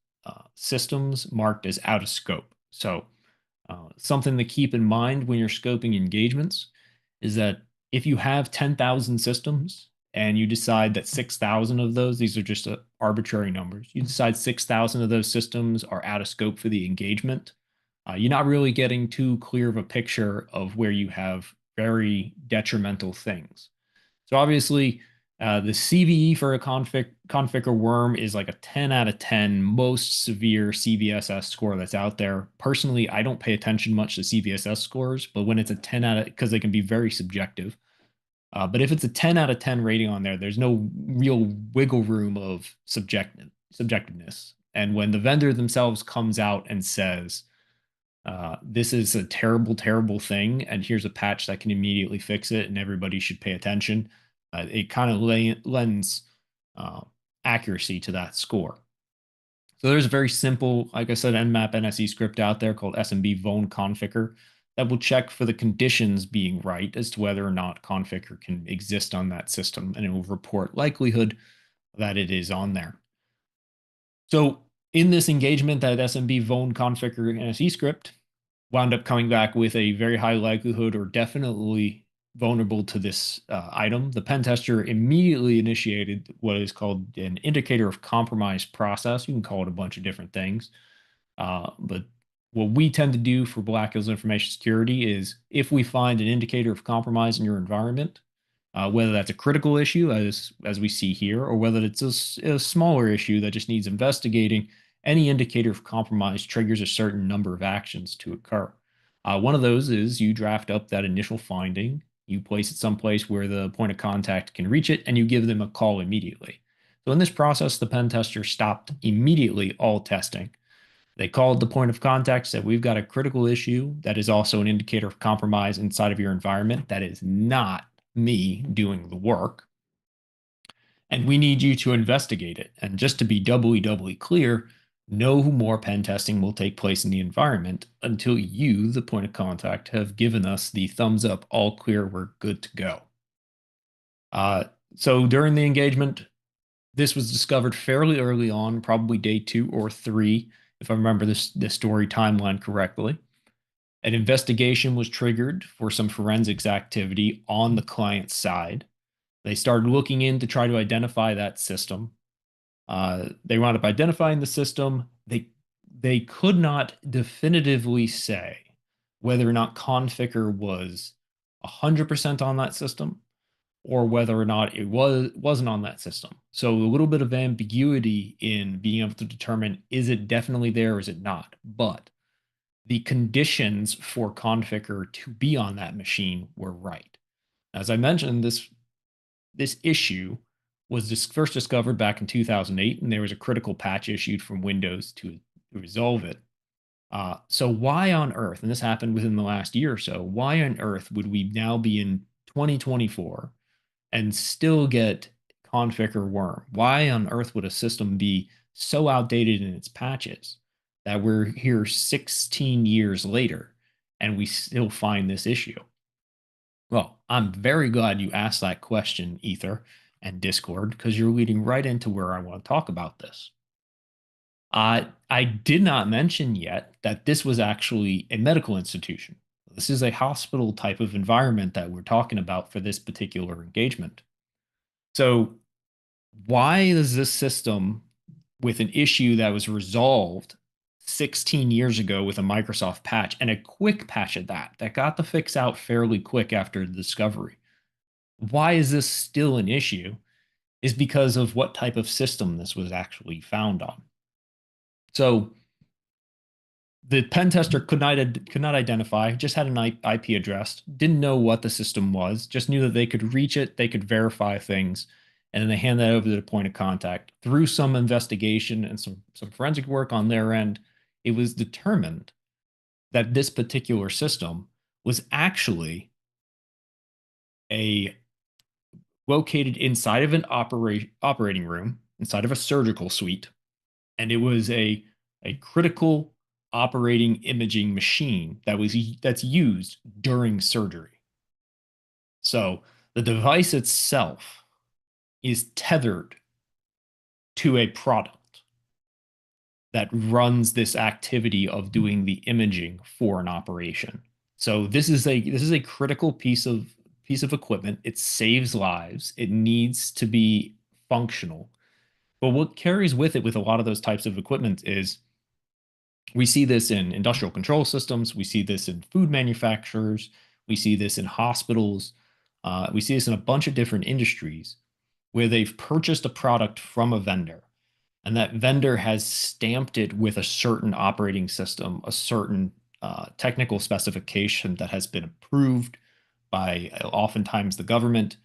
systems marked as out of scope. So something to keep in mind when you're scoping engagements is that if you have 10,000 systems and you decide that 6,000 of those, these are just arbitrary numbers, you decide 6,000 of those systems are out of scope for the engagement, you're not really getting too clear of a picture of where you have very detrimental things. So obviously, the CVE for a configure worm is like a 10 out of 10 most severe CVSS score that's out there. Personally, I don't pay attention much to CVSS scores, but when it's a 10 out of, because they can be very subjective. But if it's a 10 out of 10 rating on there, there's no real wiggle room of subjectiveness. And when the vendor themselves comes out and says, this is a terrible, terrible thing, and here's a patch that can immediately fix it, and everybody should pay attention, it kind of lends accuracy to that score. So there's a very simple, like I said, Nmap NSE script out there called SMB VOL4 that will check for the conditions being right as to whether or not configure can exist on that system, and it will report likelihood that it is on there. So in this engagement, that SMB VOL4 NSE script wound up coming back with a very high likelihood or definitely vulnerable to this item. The pen tester immediately initiated what is called an indicator of compromise process. You can call it a bunch of different things. But what we tend to do for Black Hills Information Security is if we find an indicator of compromise in your environment, whether that's a critical issue, as we see here, or whether it's a smaller issue that just needs investigating, any indicator of compromise triggers a certain number of actions to occur. One of those is you draft up that initial finding, you place it someplace where the point of contact can reach it, and you give them a call immediately. So in this process, the pen tester stopped immediately all testing. They called the point of contact, said, we've got a critical issue that is also an indicator of compromise inside of your environment. That is not me doing the work, and we need you to investigate it. And just to be doubly clear, no more pen testing will take place in the environment until you, the point of contact, have given us the thumbs up, all clear, we're good to go. So during the engagement, this was discovered fairly early on, probably day 2 or 3, if I remember this story timeline correctly. An investigation was triggered for some forensics activity on the client side. They started looking in to try to identify that system. They wound up identifying the system. They could not definitively say whether or not Conficker was 100% on that system or whether or not it wasn't on that system. So a little bit of ambiguity in being able to determine, is it definitely there or is it not? But the conditions for Conficker to be on that machine were right. As I mentioned, this issue was first discovered back in 2008, and there was a critical patch issued from Windows to resolve it. So why on earth, and this happened within the last year or so, why on earth would we now be in 2024 and still get Conficker worm? Why on earth would a system be so outdated in its patches that we're here 16 years later and we still find this issue? Well, I'm very glad you asked that question, Ether and Discord, because you're leading right into where I want to talk about this. I did not mention yet that this was actually a medical institution. This is a hospital type of environment that we're talking about for this particular engagement. So why is this system with an issue that was resolved 16 years ago with a Microsoft patch, and a quick patch at that got the fix out fairly quick after the discovery? Why is this still an issue? Is because of what type of system this was actually found on. So the pen tester could not identify, just had an IP address, didn't know what the system was, just knew that they could reach it, they could verify things, and then they hand that over to the point of contact. Through some investigation and some forensic work on their end, it was determined that this particular system was actually located inside of an operating room, inside of a surgical suite, and it was a critical operating imaging machine that's used during surgery. So the device itself is tethered to a product that runs this activity of doing the imaging for an operation. So this is a critical piece of equipment. It saves lives. It needs to be functional. But what carries with it with a lot of those types of equipment is we see this in industrial control systems. We see this in food manufacturers. We see this in hospitals. We see this in a bunch of different industries where they've purchased a product from a vendor, and that vendor has stamped it with a certain operating system, a certain technical specification that has been approved by oftentimes the government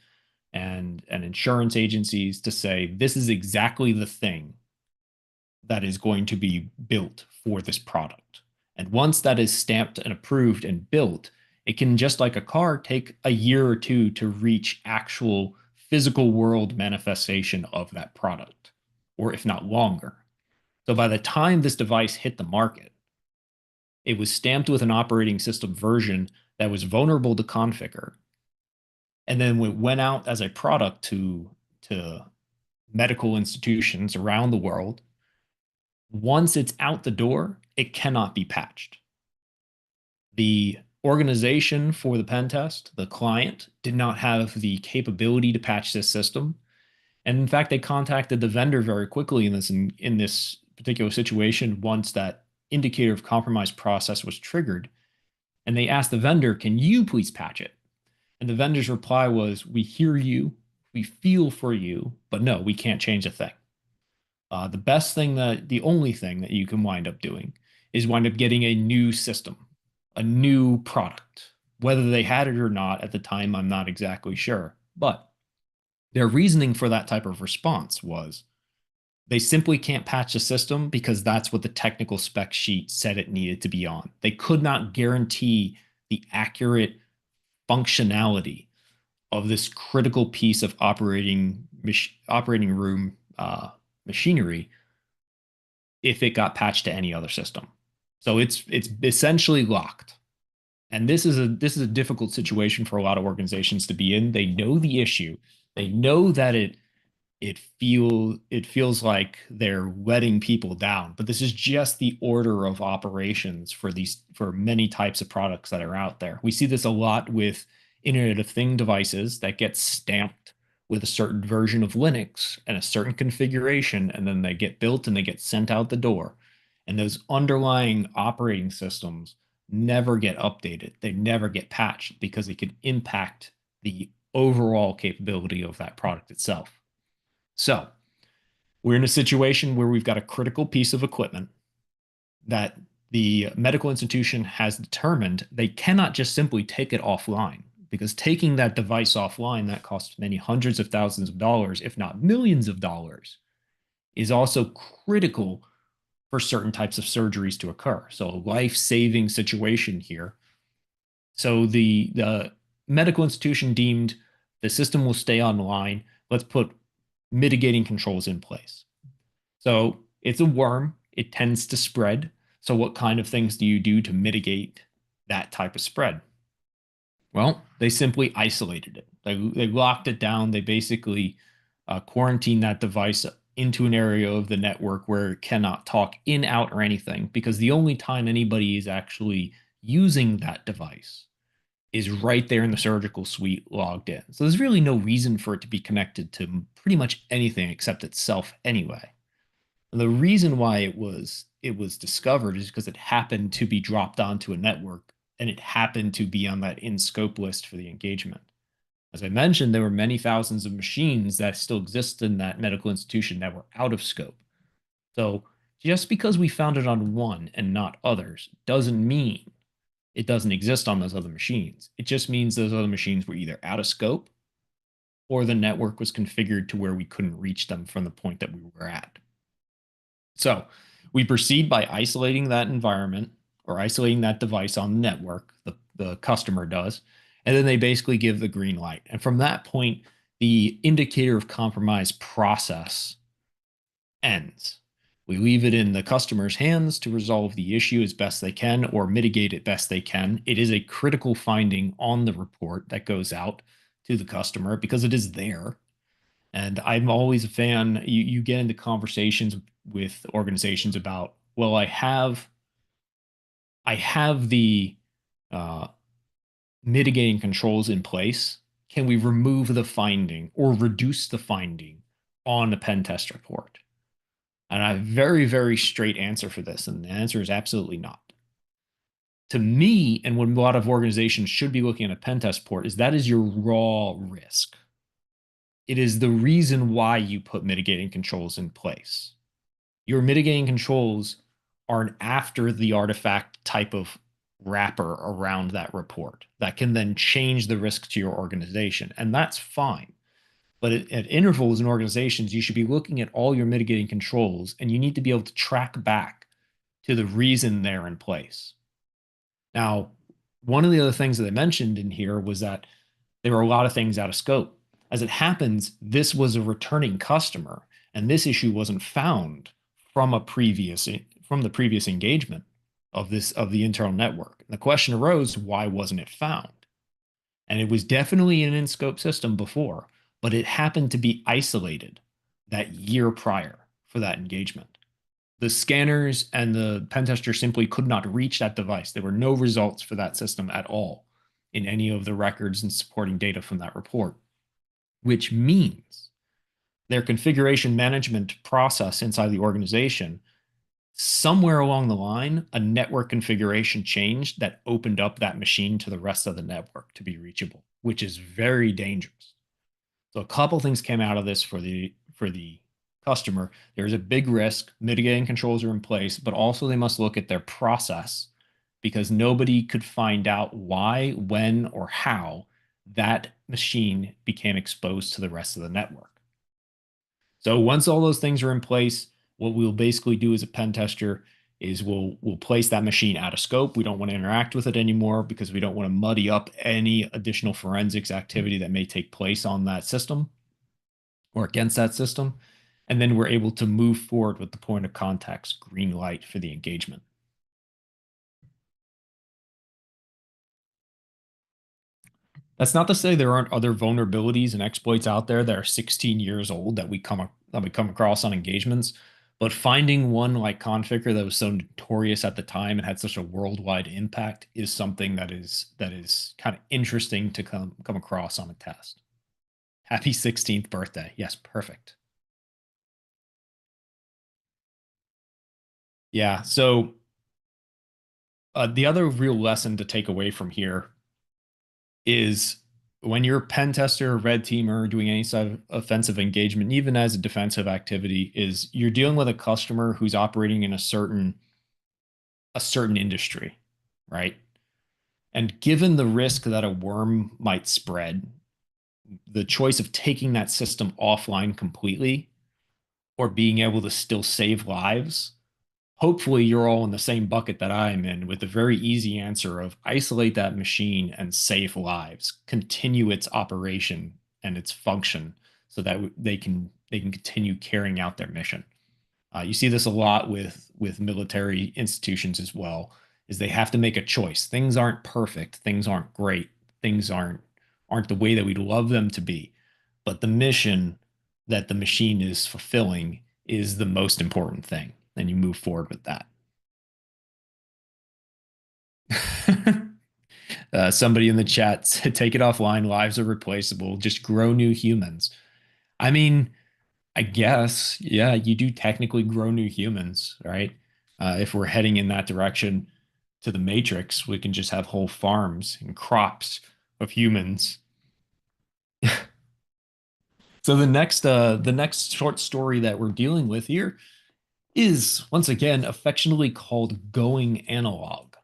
and insurance agencies to say this is exactly the thing that is going to be built for this product. And once that is stamped and approved and built, it can, just like a car, take a year or two to reach actual physical world manifestation of that product, or if not longer. So by the time this device hit the market, it was stamped with an operating system version that was vulnerable to Conficker. And then it went out as a product to medical institutions around the world. Once it's out the door, it cannot be patched. The organization for the pen test, the client, did not have the capability to patch this system. And in fact, they contacted the vendor very quickly in this particular situation once that indicator of compromise process was triggered. And they asked the vendor, can you please patch it? And the vendor's reply was, we hear you, we feel for you, but no, we can't change a thing. The only thing that you can wind up doing is wind up getting a new system, a new product. Whether they had it or not at the time, I'm not exactly sure. But their reasoning for that type of response was they simply can't patch the system because that's what the technical spec sheet said it needed to be on. They could not guarantee the accurate functionality of this critical piece of operating room machinery if it got patched to any other system. So it's essentially locked. And this is a difficult situation for a lot of organizations to be in. They know the issue. They know that it feels like they're letting people down, but this is just the order of operations for many types of products that are out there. We see this a lot with Internet of Things devices that get stamped with a certain version of Linux and a certain configuration, and then they get built and they get sent out the door. And those underlying operating systems never get updated. They never get patched because it could impact the overall capability of that product itself. So we're in a situation where we've got a critical piece of equipment that the medical institution has determined they cannot just simply take it offline, because taking that device offline, that costs many hundreds of thousands of dollars, if not millions of dollars, is also critical for certain types of surgeries to occur. So a life-saving situation here. So the medical institution deemed the system will stay online. Let's put mitigating controls in place. So it's a worm. It tends to spread. So what kind of things do you do to mitigate that type of spread? Well, they simply isolated it. They locked it down. They basically quarantined that device into an area of the network where it cannot talk in, out, or anything, because the only time anybody is actually using that device is right there in the surgical suite logged in. So there's really no reason for it to be connected to pretty much anything except itself anyway. And the reason why it was discovered is because it happened to be dropped onto a network, and it happened to be on that in scope list for the engagement. As I mentioned, there were many thousands of machines that still exist in that medical institution that were out of scope. So just because we found it on one and not others doesn't mean it doesn't exist on those other machines. It just means those other machines were either out of scope or the network was configured to where we couldn't reach them from the point that we were at. So we proceed by isolating that environment or isolating that device on the network, the customer does, and then they basically give the green light. And from that point, the indicator of compromise process ends. We leave it in the customer's hands to resolve the issue as best they can or mitigate it best they can. It is a critical finding on the report that goes out to the customer because it is there. And I'm always a fan. You get into conversations with organizations about, well, I have the mitigating controls in place. Can we remove the finding or reduce the finding on a pen test report? And I have a very, very straight answer for this. And the answer is absolutely not. To me, and what a lot of organizations should be looking at a pen test report, is that is your raw risk. It is the reason why you put mitigating controls in place. Your mitigating controls are an after the artifact type of wrapper around that report that can then change the risk to your organization. And that's fine. But at intervals in organizations, you should be looking at all your mitigating controls, and you need to be able to track back to the reason they're in place. Now, one of the other things that I mentioned in here was that there were a lot of things out of scope. As it happens, this was a returning customer, and this issue wasn't found from the previous engagement of the internal network. And the question arose, why wasn't it found? And it was definitely an in-scope system before, but it happened to be isolated that year prior for that engagement. The scanners and the pen tester simply could not reach that device. There were no results for that system at all in any of the records and supporting data from that report, which means their configuration management process inside the organization, somewhere along the line, a network configuration changed that opened up that machine to the rest of the network to be reachable, which is very dangerous. So a couple things came out of this for the customer. There's a big risk. Mitigating controls are in place, but also they must look at their process, because nobody could find out why, when, or how that machine became exposed to the rest of the network. So once all those things are in place, what we'll basically do as a pen tester is we'll place that machine out of scope. We don't want to interact with it anymore because we don't want to muddy up any additional forensics activity that may take place on that system or against that system. And then we're able to move forward with the point of contact's green light for the engagement. That's not to say there aren't other vulnerabilities and exploits out there that are 16 years old that we come across on engagements. But finding one like Configure that was so notorious at the time and had such a worldwide impact is something that is kind of interesting to come across on a test. Happy 16th birthday. Yes, perfect. Yeah. So the other real lesson to take away from here is when you're a pen tester, red teamer, doing any sort of offensive engagement, even as a defensive activity, is you're dealing with a customer who's operating in a certain industry, right? And given the risk that a worm might spread, the choice of taking that system offline completely or being able to still save lives, hopefully you're all in the same bucket that I'm in with the very easy answer of isolate that machine and save lives, continue its operation and its function so that they can continue carrying out their mission. You see this a lot with military institutions as well, is they have to make a choice. Things aren't perfect, things aren't great, things aren't the way that we'd love them to be, but the mission that the machine is fulfilling is the most important thing, and you move forward with that. Somebody in the chat said, take it offline. Lives are replaceable. Just grow new humans. I mean, I guess, yeah, you do technically grow new humans, right? If we're heading in that direction to the Matrix, we can just have whole farms and crops of humans. So the next short story that we're dealing with here is once again affectionately called Going Analog.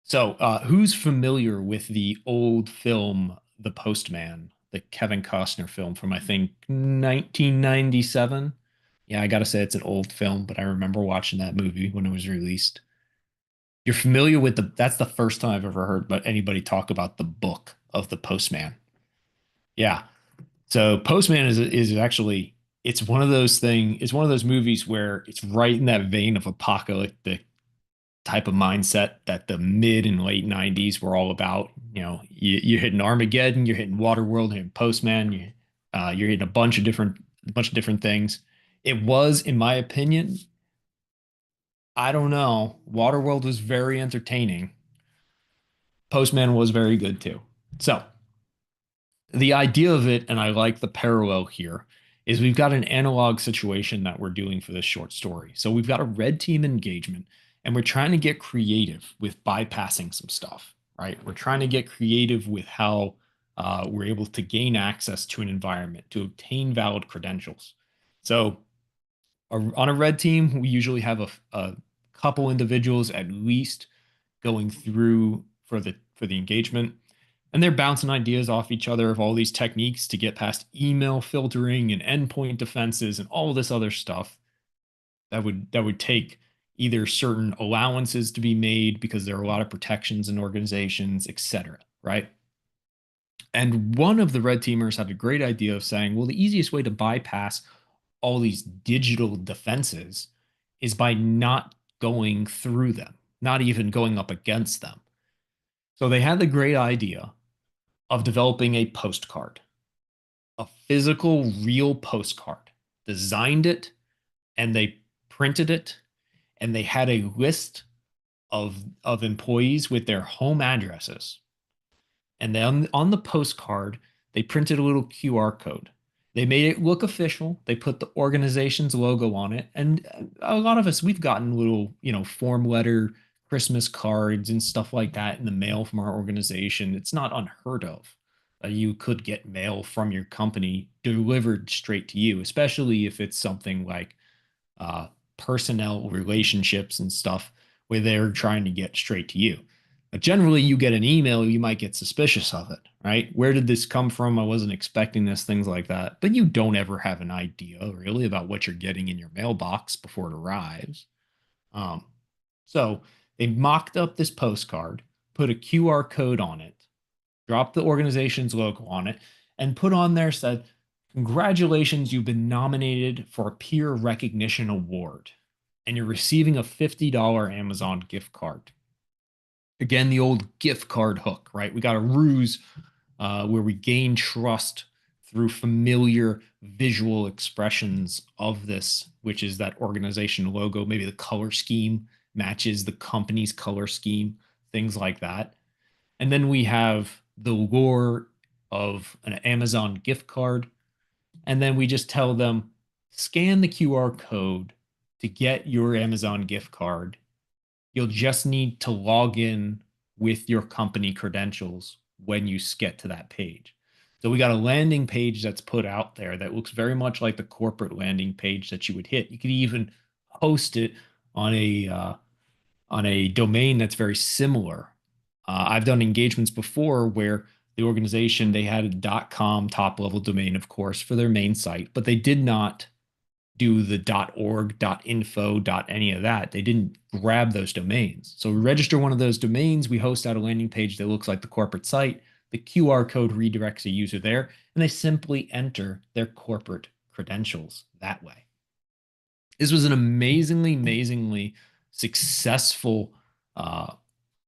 So, who's familiar with the old film The Postman, the Kevin Costner film from I think 1997? Yeah, I gotta say it's an old film, but I remember watching that movie when it was released. You're familiar with that's the first time I've ever heard but anybody talk about the book of The Postman. Yeah. So Postman is actually it's one of those movies where it's right in that vein of apocalyptic type of mindset that the mid and late 90s were all about. You're hitting Armageddon, you're hitting Waterworld, you're hitting Postman, you're hitting a bunch of different things. It was, in my opinion, I don't know. Waterworld was very entertaining. Postman was very good too. So the idea of it, and I like the parallel here, is we've got an analog situation that we're doing for this short story. So we've got a red team engagement, and we're trying to get creative with bypassing some stuff, right? We're trying to get creative with how we're able to gain access to an environment to obtain valid credentials. So on a red team, we usually have a couple individuals at least going through for the engagement, and they're bouncing ideas off each other of all these techniques to get past email filtering and endpoint defenses and all this other stuff that would take either certain allowances to be made because there are a lot of protections in organizations, etc. Right? And one of the red teamers had a great idea of saying, well, the easiest way to bypass all these digital defenses is by not going through them, not even going up against them. So they had the great idea of developing a postcard, a physical, real postcard, designed it, and they printed it, and they had a list of employees with their home addresses. And then on the postcard, they printed a little QR code. They made it look official. They put the organization's logo on it. And a lot of us, we've gotten little, form letter Christmas cards and stuff like that in the mail from our organization. It's not unheard of. You could get mail from your company delivered straight to you, especially if it's something like uh, personnel relationships and stuff where they're trying to get straight to you. But generally, you get an email, you might get suspicious of it, right? Where did this come from? I wasn't expecting this, things like that. But you don't ever have an idea really about what you're getting in your mailbox before it arrives. So they mocked up this postcard, put a QR code on it, dropped the organization's logo on it, and put on there said, congratulations, you've been nominated for a peer recognition award, and you're receiving a $50 Amazon gift card. Again, the old gift card hook, right? We got a ruse where we gain trust through familiar visual expressions of this, which is that organization logo. Maybe the color scheme matches the company's color scheme, things like that. And then we have the lure of an Amazon gift card. And then we just tell them, scan the QR code to get your Amazon gift card. You'll just need to log in with your company credentials when you get to that page. So we got a landing page that's put out there that looks very much like the corporate landing page that you would hit. You could even host it on a domain that's very similar. I've done engagements before where the organization, they had a .com top level domain, of course, for their main site, but they did not do the .org, .info, any of that. They didn't grab those domains. So we register one of those domains, we host out a landing page that looks like the corporate site. The QR code redirects a user there, and they simply enter their corporate credentials that way. This was an amazingly successful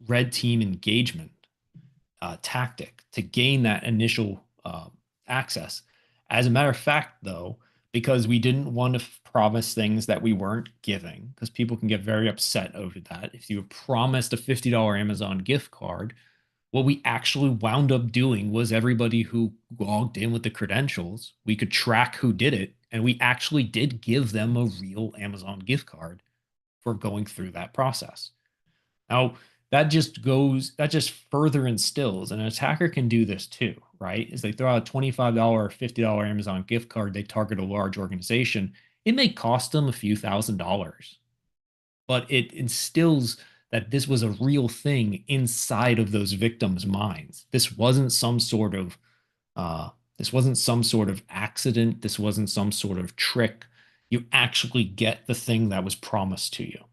red team engagement tactic to gain that initial access. As a matter of fact, though, because we didn't want to promise things that we weren't giving, because people can get very upset over that. If you promised a $50 Amazon gift card, what we actually wound up doing was everybody who logged in with the credentials, we could track who did it, and we actually did give them a real Amazon gift card for going through that process. Now, that just further instills, and an attacker can do this too, right? Is they throw out a $25 or $50 Amazon gift card, they target a large organization. It may cost them a few $1,000s, but it instills that this was a real thing inside of those victims' minds. This wasn't some sort of accident. This wasn't some sort of trick. You actually get the thing that was promised to you.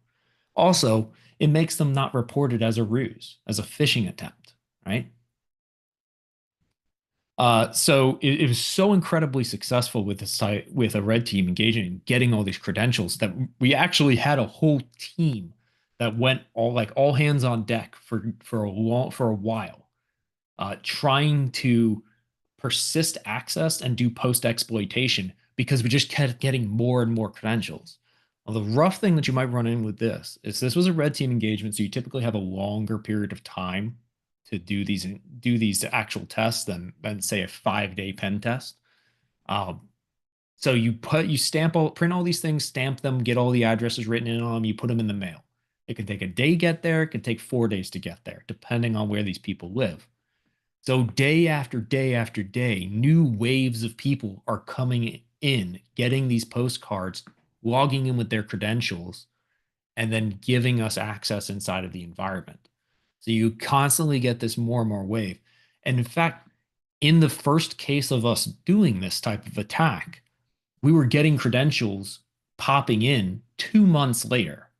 Also, it makes them not report it as a ruse, as a phishing attempt, right? So it was so incredibly successful with the site, with a red team engaging and getting all these credentials, that we actually had a whole team that went all hands on deck for a while, trying to persist access and do post exploitation, because we just kept getting more and more credentials. Well, the rough thing that you might run in with this is this was a red team engagement, so you typically have a longer period of time to do these actual tests than say a 5-day pen test. So you print all these things, stamp them, get all the addresses written in on them, you put them in the mail. It can take a day to get there, it can take 4 days to get there, depending on where these people live. So day after day after day, new waves of people are coming in, getting these postcards, logging in with their credentials, and then giving us access inside of the environment. So you constantly get this more and more wave. And in fact, in the first case of us doing this type of attack, we were getting credentials popping in 2 months later.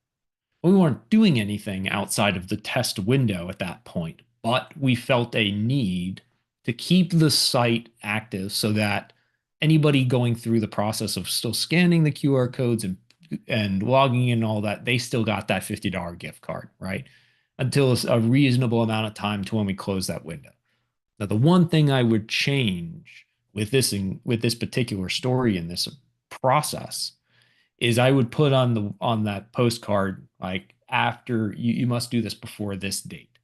We weren't doing anything outside of the test window at that point, but we felt a need to keep the site active so that anybody going through the process of still scanning the QR codes and logging in and all that, they still got that $50 gift card, right? Until a reasonable amount of time to when we close that window. Now, the one thing I would change with this particular story in this process is I would put on that postcard, like, after you must do this before this date.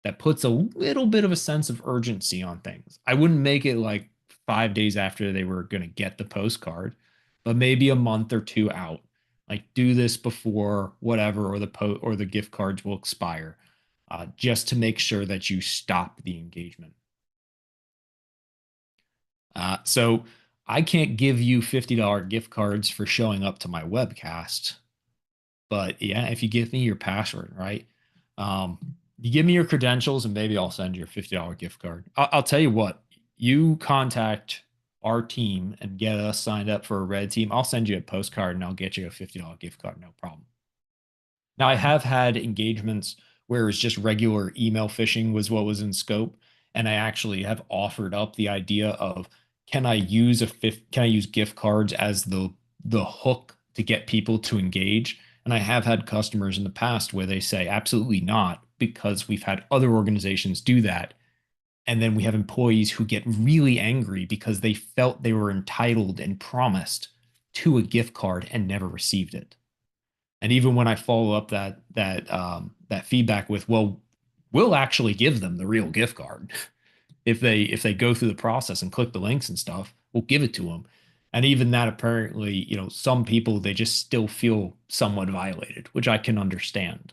That puts a little bit of a sense of urgency on things. I wouldn't make it like 5 days after they were going to get the postcard, but maybe a month or two out. Like, do this before whatever, or the gift cards will expire, just to make sure that you stop the engagement. So I can't give you $50 gift cards for showing up to my webcast, but yeah, if you give me your password, right? You give me your credentials, and maybe I'll send you a $50 gift card. I'll tell you what, you contact our team and get us signed up for a red team, I'll send you a postcard and I'll get you a $50 gift card, no problem. Now, I have had engagements where it was just regular email phishing was what was in scope, and I actually have offered up the idea of, can I use gift cards as the hook to get people to engage? And I have had customers in the past where they say absolutely not, because we've had other organizations do that. And then we have employees who get really angry because they felt they were entitled and promised to a gift card and never received it. And even when I follow up that feedback with, well, we'll actually give them the real gift card, if they go through the process and click the links and stuff, we'll give it to them. And even that, apparently, some people, they just still feel somewhat violated, which I can understand.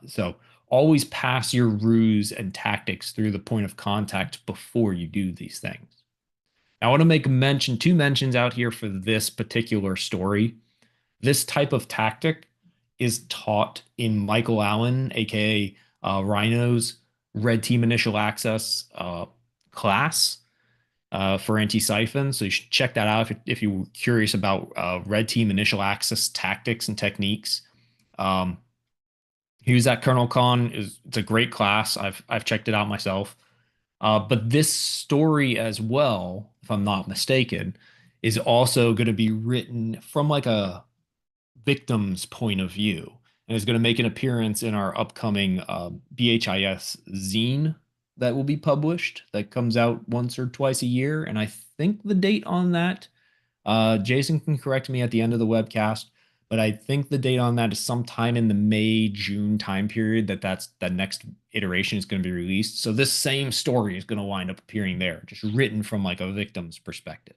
So always pass your ruse and tactics through the point of contact before you do these things. Now, I want to make two mentions out here for this particular story. This type of tactic is taught in Michael Allen, aka Rhino's Red Team Initial Access class for anti-siphon. So you should check that out if you're curious about Red Team Initial Access tactics and techniques. He was at Colonel Con. It's a great class. I've checked it out myself. But this story as well, if I'm not mistaken, is also going to be written from like a victim's point of view, and is going to make an appearance in our upcoming BHIS zine that will be published, that comes out once or twice a year. And I think the date on that, Jason can correct me at the end of the webcast, but I think the date on that is sometime in the May-June time period that's the next iteration is going to be released. So this same story is going to wind up appearing there, just written from like a victim's perspective.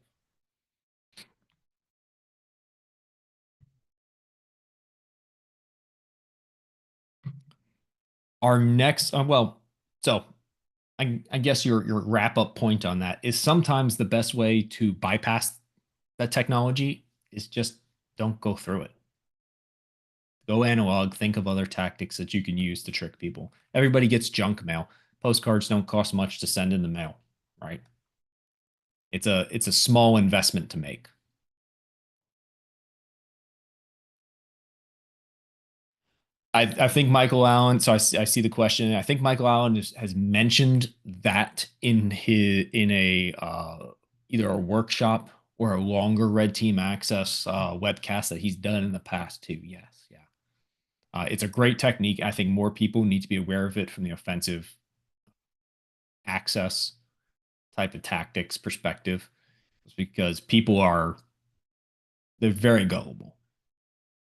Our next, so I guess your wrap up point on that is sometimes the best way to bypass that technology is just don't go through it. Go analog, think of other tactics that you can use to trick people. Everybody gets junk mail. Postcards don't cost much to send in the mail, right? It's a small investment to make. I think Michael Allen, so I see the question. I think Michael Allen has mentioned that in a either a workshop or a longer Red Team Access webcast that he's done in the past too. Yes, yeah. It's a great technique. I think more people need to be aware of it from the offensive access type of tactics perspective, because they're very gullible,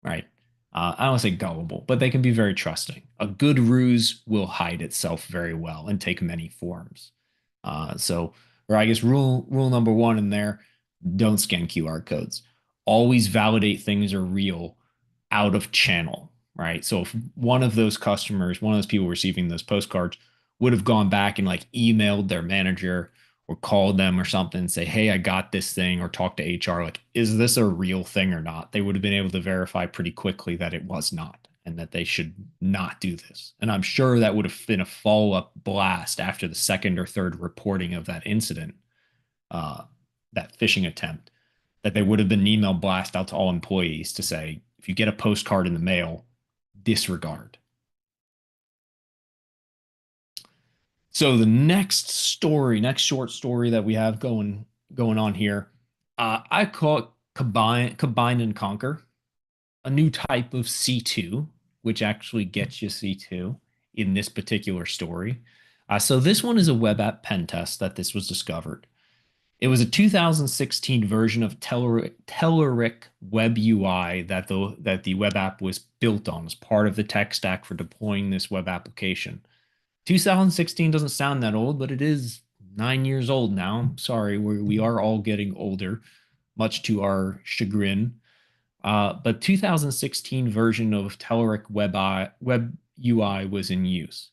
right? I don't want to say gullible, but they can be very trusting. A good ruse will hide itself very well and take many forms. Or I guess rule number one in there: don't scan QR codes. Always validate things are real out of channel, right? So if one of those customers, one of those people receiving those postcards, would have gone back and like emailed their manager or called them or something and say, hey, I got this thing, or talk to HR, like, is this a real thing or not? They would have been able to verify pretty quickly that it was not, and that they should not do this. And I'm sure that would have been a follow-up blast after the second or third reporting of that incident, that phishing attempt, that there would have been an email blast out to all employees to say, if you get a postcard in the mail, disregard. So the next short story that we have going on here, I call it combine and conquer, a new type of C2, which actually gets you C2 in this particular story. So this one is a web app pen test that this was discovered. It was a 2016 version of Telerik Web UI that the web app was built on as part of the tech stack for deploying this web application. 2016 doesn't sound that old, but it is 9 years old now. Sorry, we are all getting older, much to our chagrin. But 2016 version of Telerik Web UI was in use.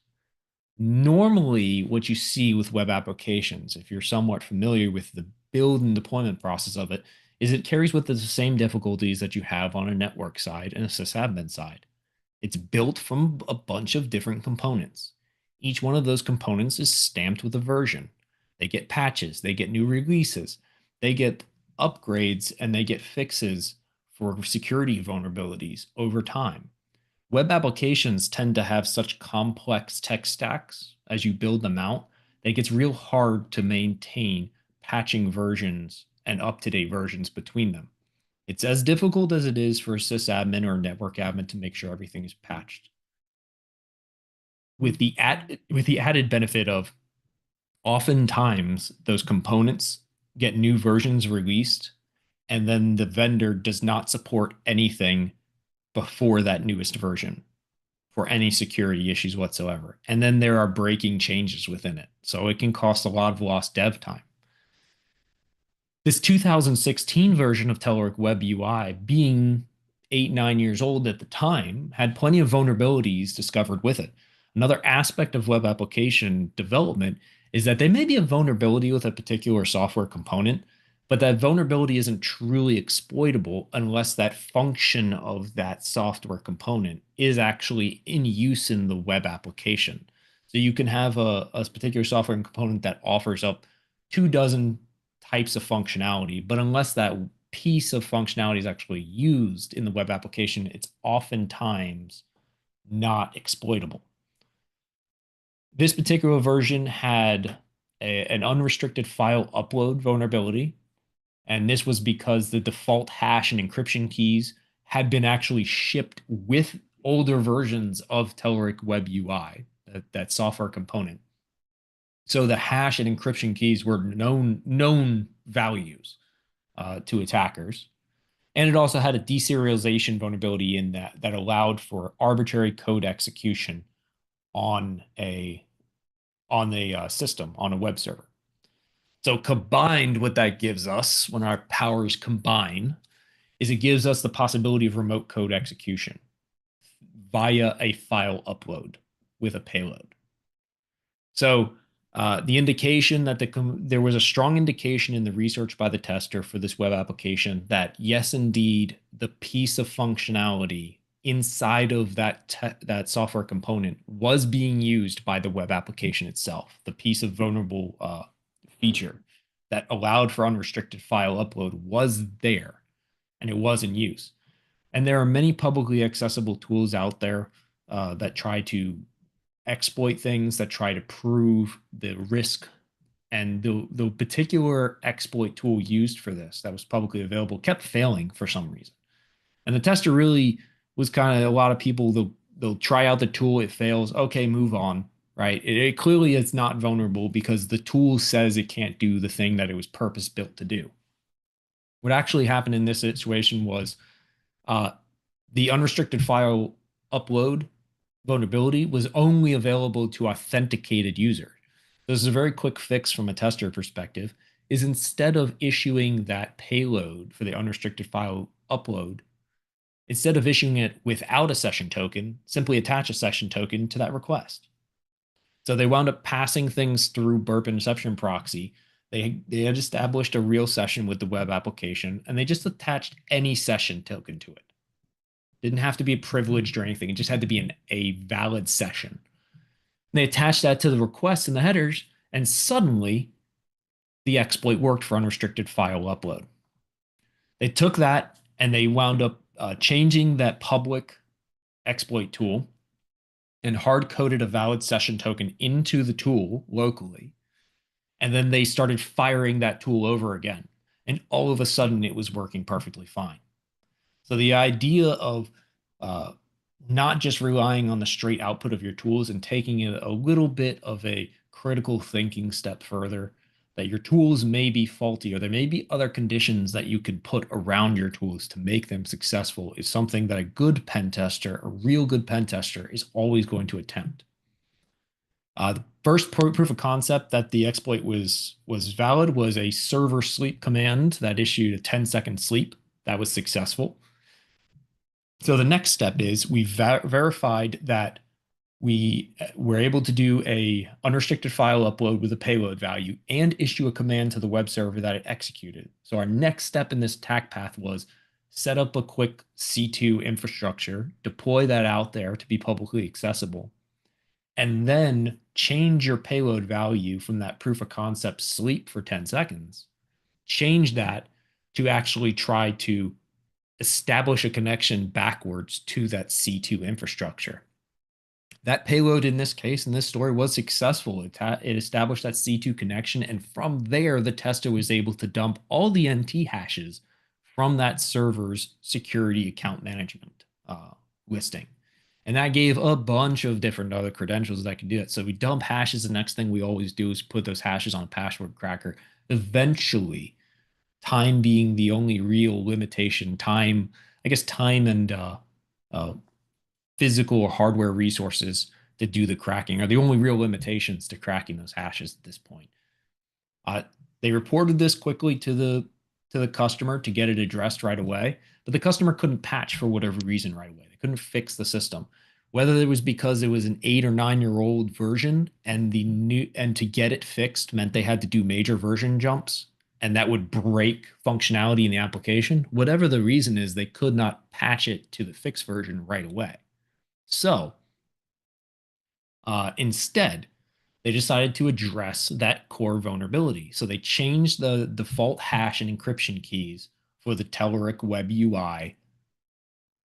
Normally, what you see with web applications, if you're somewhat familiar with the build and deployment process of it, is it carries with it the same difficulties that you have on a network side and a sysadmin side. It's built from a bunch of different components. Each one of those components is stamped with a version. They get patches, they get new releases, they get upgrades, and they get fixes for security vulnerabilities over time. Web applications tend to have such complex tech stacks as you build them out that it gets real hard to maintain patching versions and up-to-date versions between them. It's as difficult as it is for a sysadmin or a network admin to make sure everything is patched. With the added benefit of oftentimes those components get new versions released, and then the vendor does not support anything before that newest version for any security issues whatsoever. And then there are breaking changes within it. So it can cost a lot of lost dev time. This 2016 version of Telerik Web UI, being 8-9 years old at the time, had plenty of vulnerabilities discovered with it. Another aspect of web application development is that there may be a vulnerability with a particular software component, but that vulnerability isn't truly exploitable unless that function of that software component is actually in use in the web application. So you can have a particular software component that offers up 24 types of functionality, but unless that piece of functionality is actually used in the web application, it's oftentimes not exploitable. This particular version had an unrestricted file upload vulnerability, and this was because the default hash and encryption keys had been actually shipped with older versions of Telerik Web UI, that software component. So the hash and encryption keys were known values to attackers. And it also had a deserialization vulnerability in that allowed for arbitrary code execution on a system, on a web server. So combined, what that gives us when our powers combine is it gives us the possibility of remote code execution via a file upload with a payload. So the indication that there was a strong indication in the research by the tester for this web application that yes, indeed, the piece of functionality inside of that software component was being used by the web application itself. The piece of vulnerable feature that allowed for unrestricted file upload was there, and it was in use. And there are many publicly accessible tools out there that try to exploit things, that try to prove the risk. And the particular exploit tool used for this that was publicly available kept failing for some reason. And the tester really was kind of, a lot of people, they'll try out the tool, it fails, okay, move on, right? It clearly is not vulnerable because the tool says it can't do the thing that it was purpose built to do. What actually happened in this situation was the unrestricted file upload vulnerability was only available to authenticated users. This is a very quick fix from a tester perspective, is instead of issuing that payload for the unrestricted file upload, instead of issuing it without a session token, simply attach a session token to that request. So they wound up passing things through burp interception proxy. They had established a real session with the web application, and they just attached any session token to it. Didn't have to be privileged or anything. It just had to be a valid session. And they attached that to the requests in the headers, and suddenly the exploit worked for unrestricted file upload. They took that and they wound up changing that public exploit tool and hard-coded a valid session token into the tool locally. And then they started firing that tool over again. And all of a sudden, it was working perfectly fine. So the idea of not just relying on the straight output of your tools and taking it a little bit of a critical thinking step further, that your tools may be faulty or there may be other conditions that you could put around your tools to make them successful, is something that a good pen tester, a real good pen tester, is always going to attempt. The first proof of concept that the exploit was valid was a server sleep command that issued a 10-second sleep. That was successful. So the next step is we verified that we were able to do a unrestricted file upload with a payload value and issue a command to the web server that it executed. So our next step in this attack path was set up a quick C2 infrastructure, deploy that out there to be publicly accessible, and then change your payload value from that proof of concept sleep for 10 seconds. Change that to actually try to establish a connection backwards to that C2 infrastructure. That payload in this case, in this story, was successful. It established that C2 connection, and from there, the tester was able to dump all the NT hashes from that server's security account management listing. And that gave a bunch of different other credentials that could do it. So we dump hashes. The next thing we always do is put those hashes on a password cracker. Eventually, time being the only real limitation, time, I guess time and physical or hardware resources to do the cracking, are the only real limitations to cracking those hashes at this point. They reported this quickly to the customer to get it addressed right away, but the customer couldn't patch for whatever reason right away. They couldn't fix the system, whether it was because it was an 8 or 9-year-old version, and to get it fixed meant they had to do major version jumps, and that would break functionality in the application. Whatever the reason is, they could not patch it to the fixed version right away. So instead, they decided to address that core vulnerability. So they changed the default hash and encryption keys for the Telerik web UI,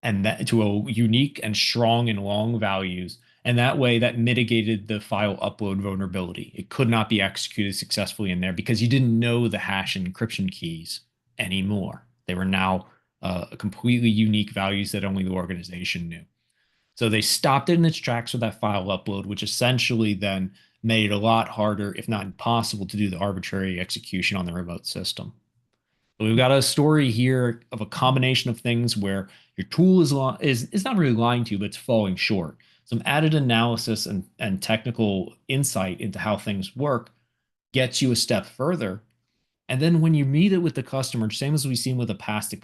and that to a unique and strong and long values. And that way that mitigated the file upload vulnerability. It could not be executed successfully in there because you didn't know the hash and encryption keys anymore. They were now completely unique values that only the organization knew. So they stopped it in its tracks with that file upload, which essentially then made it a lot harder, if not impossible, to do the arbitrary execution on the remote system. So we've got a story here of a combination of things where your tool is not really lying to you, but it's falling short. Some added analysis and technical insight into how things work gets you a step further. And then when you meet it with the customer, same as we've seen with a past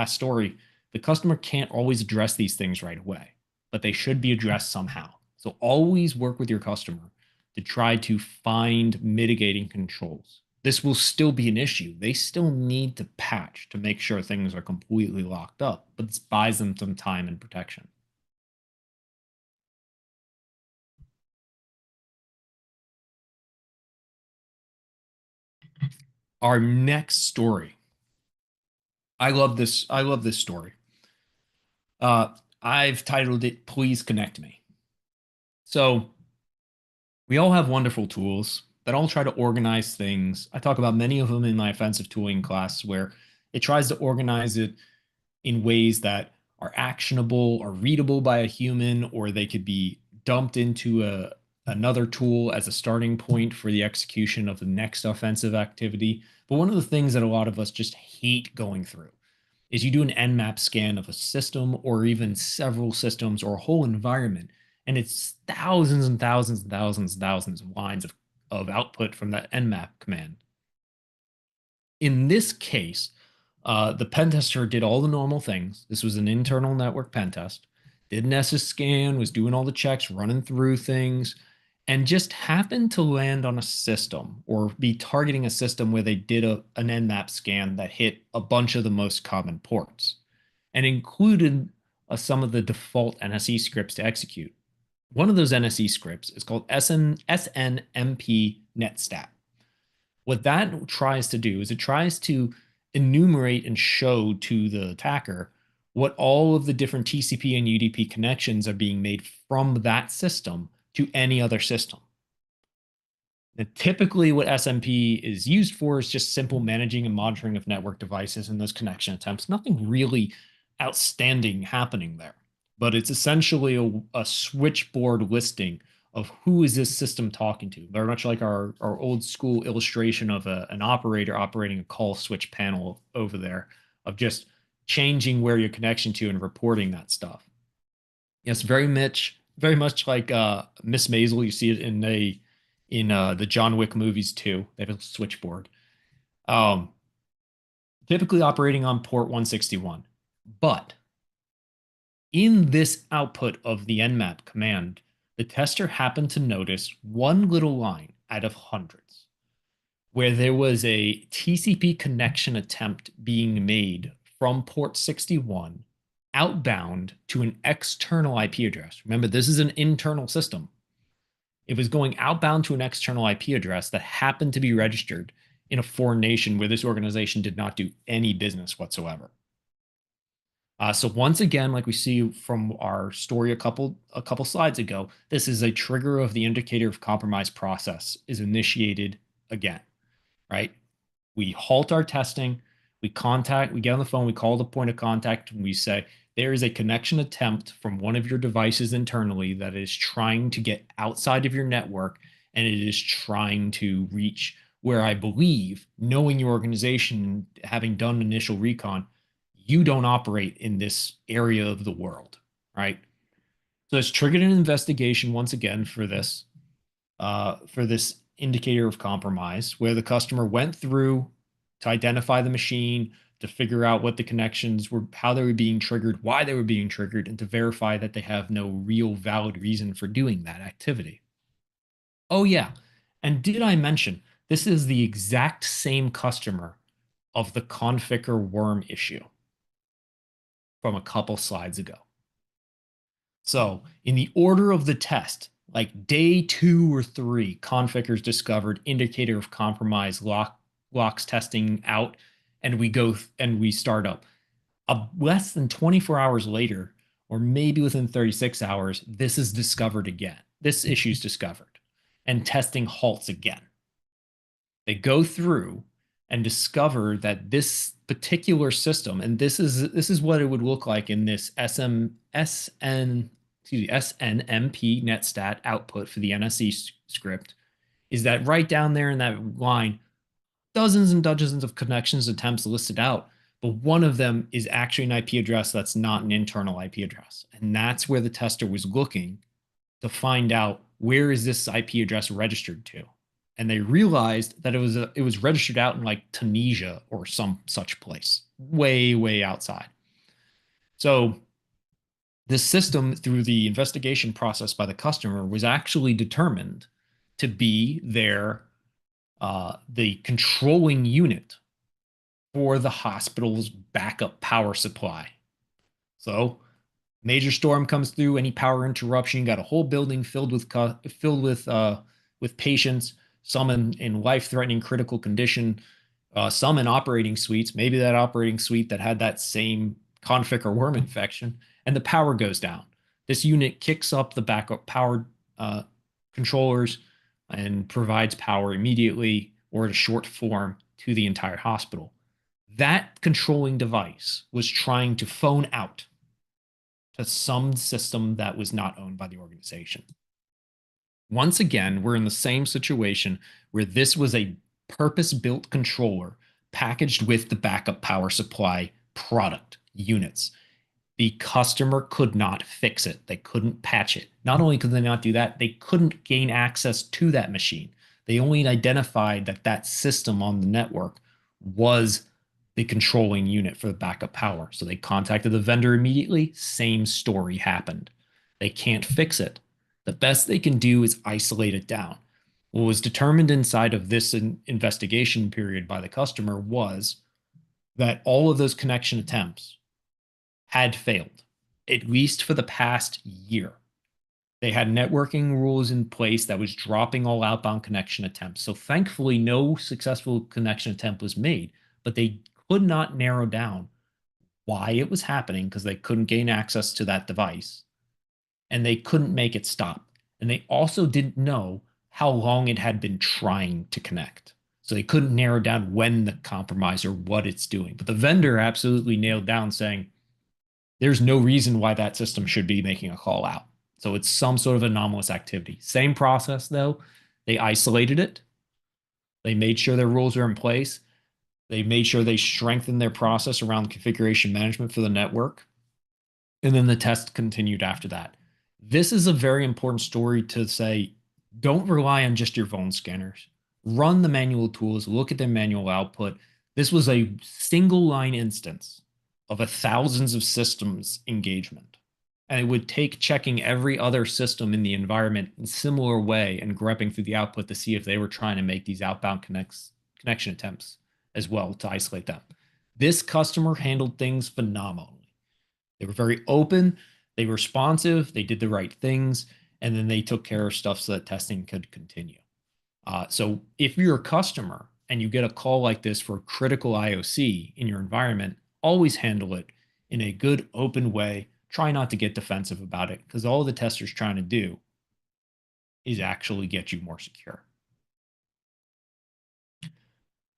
story, the customer can't always address these things right away, but they should be addressed somehow. So always work with your customer to try to find mitigating controls. This will still be an issue. They still need to patch to make sure things are completely locked up, but this buys them some time and protection. Our next story. I love this story. I've titled it "Please Connect Me." So we all have wonderful tools that all try to organize things. I talk about many of them in my offensive tooling class, where it tries to organize it in ways that are actionable or readable by a human, or they could be dumped into another tool as a starting point for the execution of the next offensive activity. But one of the things that a lot of us just hate going through is you do an Nmap scan of a system or even several systems or a whole environment, and it's thousands and thousands and thousands and thousands of lines of output from that Nmap command. In this case, the pentester did all the normal things. This was an internal network pentest, did an SS scan, was doing all the checks, running through things, and just happened to land on a system or be targeting a system where they did an Nmap scan that hit a bunch of the most common ports and included some of the default NSE scripts to execute. One of those NSE scripts is called SNMP netstat. What that tries to do is it tries to enumerate and show to the attacker what all of the different TCP and UDP connections are being made from that system to any other system. And typically what SMP is used for is just simple managing and monitoring of network devices and those connection attempts. Nothing really outstanding happening there, but it's essentially a switchboard listing of who is this system talking to. Very much like our old school illustration of an operator operating a call switch panel over there, of just changing where your connection to and reporting that stuff. Yes, very much like Miss Maisel. You see it in the John Wick movies too. They have a switchboard. Typically operating on port 161. But in this output of the Nmap command, the tester happened to notice one little line out of hundreds where there was a TCP connection attempt being made from port 61 outbound to an external IP address. Remember, this is an internal system. It was going outbound to an external IP address that happened to be registered in a foreign nation where this organization did not do any business whatsoever. So once again, like we see from our story a couple slides ago, this is a trigger of the indicator of compromise process is initiated again, right? We halt our testing, we get on the phone, we call the point of contact, and we say, there is a connection attempt from one of your devices internally that is trying to get outside of your network, and it is trying to reach where I believe, knowing your organization, having done initial recon, you don't operate in this area of the world, right? So it's triggered an investigation once again for this indicator of compromise, where the customer went through to identify the machine, to figure out what the connections were, how they were being triggered, why they were being triggered, and to verify that they have no real valid reason for doing that activity. Oh, yeah. And did I mention this is the exact same customer of the configure worm issue from a couple slides ago? So, in the order of the test, like day 2 or 3, configures discovered indicator of compromise, locks testing out, and we start up. Less than 24 hours later, or maybe within 36 hours, this is discovered again. This issue is discovered, and testing halts again. They go through and discover that this particular system, and this is what it would look like in this SNMP netstat output for the NSE script, is that right down there in that line, dozens and dozens of connections attempts listed out, but one of them is actually an IP address that's not an internal IP address. And that's where the tester was looking to find out, where is this IP address registered to? And they realized that it was registered out in like Tunisia or some such place, way, way outside. So this system, through the investigation process by the customer, was actually determined to be the controlling unit for the hospital's backup power supply. So major storm comes through, any power interruption, you got a whole building filled with patients, some in life-threatening critical condition, some in operating suites, maybe that operating suite that had that same config or worm infection, and the power goes down. This unit kicks up the backup power controllers and provides power immediately or in a short form to the entire hospital. That controlling device was trying to phone out to some system that was not owned by the organization. Once again, we're in the same situation where this was a purpose-built controller packaged with the backup power supply product units. The customer could not fix it. They couldn't patch it. Not only could they not do that, they couldn't gain access to that machine. They only identified that that system on the network was the controlling unit for the backup power. So they contacted the vendor immediately. Same story happened. They can't fix it. The best they can do is isolate it down. What was determined inside of this investigation period by the customer was that all of those connection attempts had failed, at least for the past year. They had networking rules in place that was dropping all outbound connection attempts. So thankfully, no successful connection attempt was made, but they could not narrow down why it was happening because they couldn't gain access to that device and they couldn't make it stop. And they also didn't know how long it had been trying to connect. So they couldn't narrow down when the compromise or what it's doing. But the vendor absolutely nailed down saying, there's no reason why that system should be making a call out. So it's some sort of anomalous activity. Same process though. They isolated it. They made sure their rules are in place. They made sure they strengthened their process around configuration management for the network. And then the test continued after that. This is a very important story to say, don't rely on just your phone scanners. Run the manual tools, look at their manual output. This was a single line instance of a thousands of systems engagement. And it would take checking every other system in the environment in similar way and grepping through the output to see if they were trying to make these outbound connection attempts as well to isolate them. This customer handled things phenomenally. They were very open, they were responsive, they did the right things, and then they took care of stuff so that testing could continue. So if you're a customer and you get a call like this for critical IOC in your environment, always handle it in a good, open way. Try not to get defensive about it because all the tester's trying to do is actually get you more secure.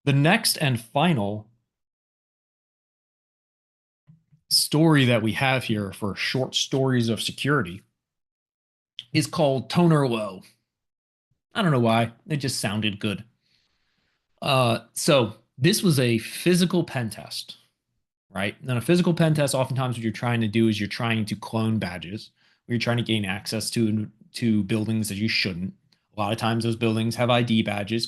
The next and final story that we have here for short stories of security is called Toner Low. I don't know why. It just sounded good. So this was a physical pen test, right? And a physical pen test, oftentimes what you're trying to do is you're trying to clone badges, where you're trying to gain access to buildings that you shouldn't. A lot of times those buildings have ID badges,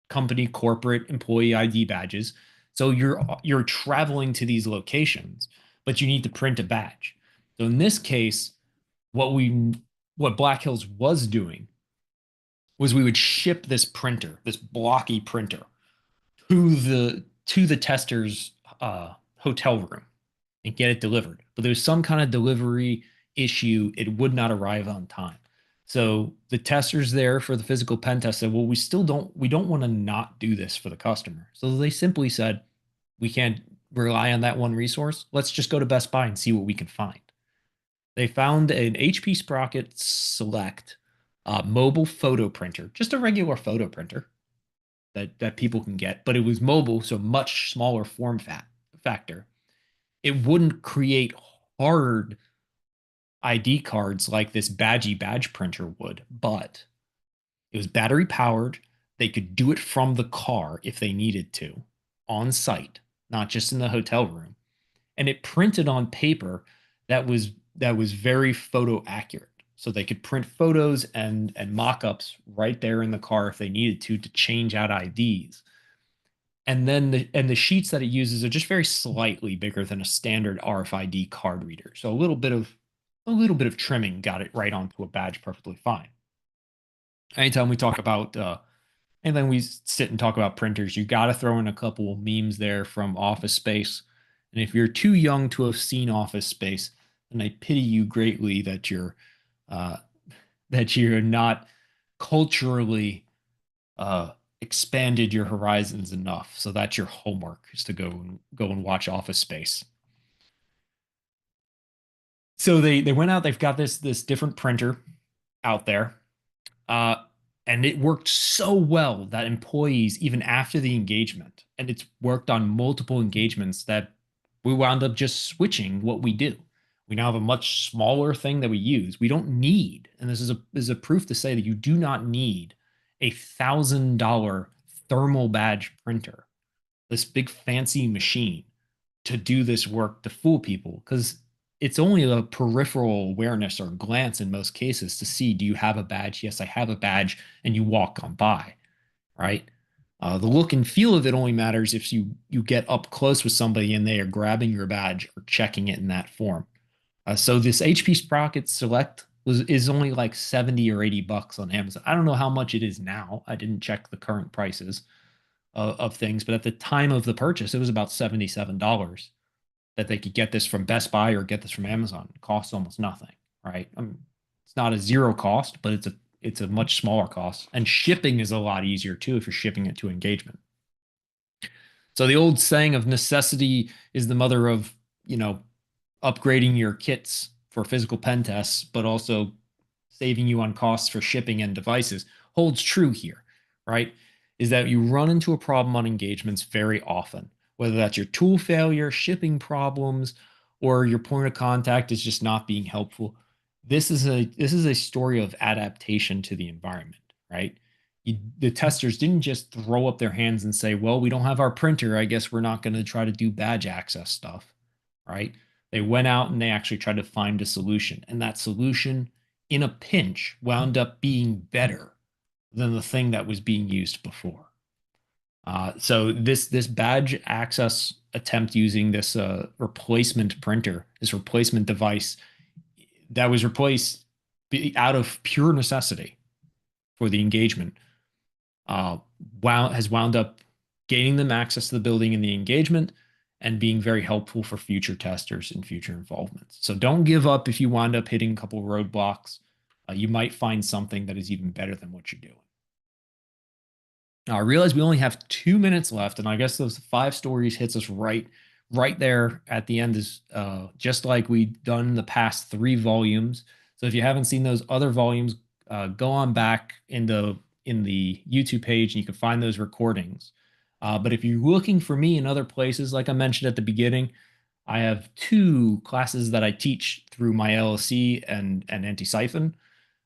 company, corporate, employee ID badges. So you're traveling to these locations, but you need to print a badge. So in this case, what Black Hills was doing was we would ship this printer, this blocky printer, to the tester's hotel room and get it delivered. But there's some kind of delivery issue; it would not arrive on time. So the testers there for the physical pen test said, "Well, we don't want to not do this for the customer." So they simply said, "We can't rely on that one resource. Let's just go to Best Buy and see what we can find." They found an HP Sprocket Select mobile photo printer, just a regular photo printer that people can get, but it was mobile, so much smaller form factor. It wouldn't create hard ID cards like this badge printer would, but it was battery powered. They could do it from the car if they needed to, on site, not just in the hotel room. And it printed on paper that was very photo accurate. So they could print photos and mock-ups right there in the car if they needed to change out IDs. And then the sheets that it uses are just very slightly bigger than a standard RFID card reader. So a little bit of trimming got it right onto a badge perfectly fine. Anytime we talk about and then we sit and talk about printers, you got to throw in a couple of memes there from Office Space. And if you're too young to have seen Office Space, then I pity you greatly that you're not culturally expanded your horizons enough. So that's your homework, is to go and watch Office Space. So they went out. They've got this different printer out there. And it worked so well that employees, even after the engagement, and it's worked on multiple engagements, that we wound up just switching what we do. We now have a much smaller thing that we use. We don't need, and this is a proof to say that you do not need a $1,000 thermal badge printer, this big fancy machine, to do this work to fool people, because it's only a peripheral awareness or glance in most cases to see, do you have a badge? Yes, I have a badge, and you walk on by, right? The look and feel of it only matters if you get up close with somebody and they are grabbing your badge or checking it in that form. So this HP Sprocket Select is only like 70 or 80 bucks on Amazon. I don't know how much it is now. I didn't check the current prices of things, but at the time of the purchase, it was about $77 that they could get this from Best Buy or get this from Amazon. It costs almost nothing, right? It's not a zero cost, but it's a much smaller cost. And shipping is a lot easier too if you're shipping it to engagement. So the old saying of necessity is the mother of, upgrading your kits for physical pen tests, but also saving you on costs for shipping and devices, holds true here, right? Is that you run into a problem on engagements very often, whether that's your tool failure, shipping problems, or your point of contact is just not being helpful. This is a story of adaptation to the environment, right? The testers didn't just throw up their hands and say, well, we don't have our printer, I guess we're not going to try to do badge access stuff, right? They went out and they actually tried to find a solution. And that solution, in a pinch, wound up being better than the thing that was being used before. So this badge access attempt using this replacement printer, this replacement device that was replaced out of pure necessity for the engagement, has wound up gaining them access to the building in the engagement and being very helpful for future testers and future involvements. So don't give up if you wind up hitting a couple of roadblocks. You might find something that is even better than what you're doing. Now, I realize we only have 2 minutes left, and I guess those 5 stories hits us right there at the end, is just like we've done in the past 3 volumes. So if you haven't seen those other volumes, go on back in the YouTube page and you can find those recordings. But if you're looking for me in other places, like I mentioned at the beginning, I have 2 classes that I teach through my LLC and Anti-Siphon.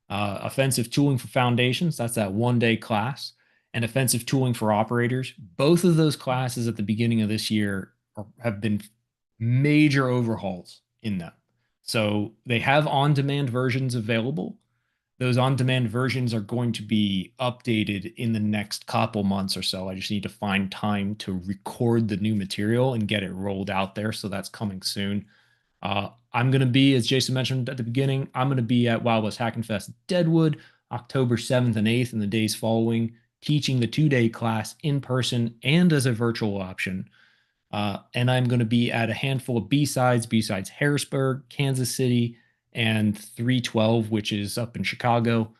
Offensive Tooling for Foundations, that's that 1-day class, and Offensive Tooling for Operators. Both of those classes at the beginning of this year have been major overhauls in them. So they have on-demand versions available. Those on-demand versions are going to be updated in the next couple months or so. I just need to find time to record the new material and get it rolled out there. So that's coming soon. I'm going to be, as Jason mentioned at the beginning, I'm going to be at Wild West Hacking Fest Deadwood, October 7th and 8th, and the days following, teaching the 2-day class in person and as a virtual option. And I'm going to be at a handful of B-Sides Harrisburg, Kansas City, and 312, which is up in Chicago,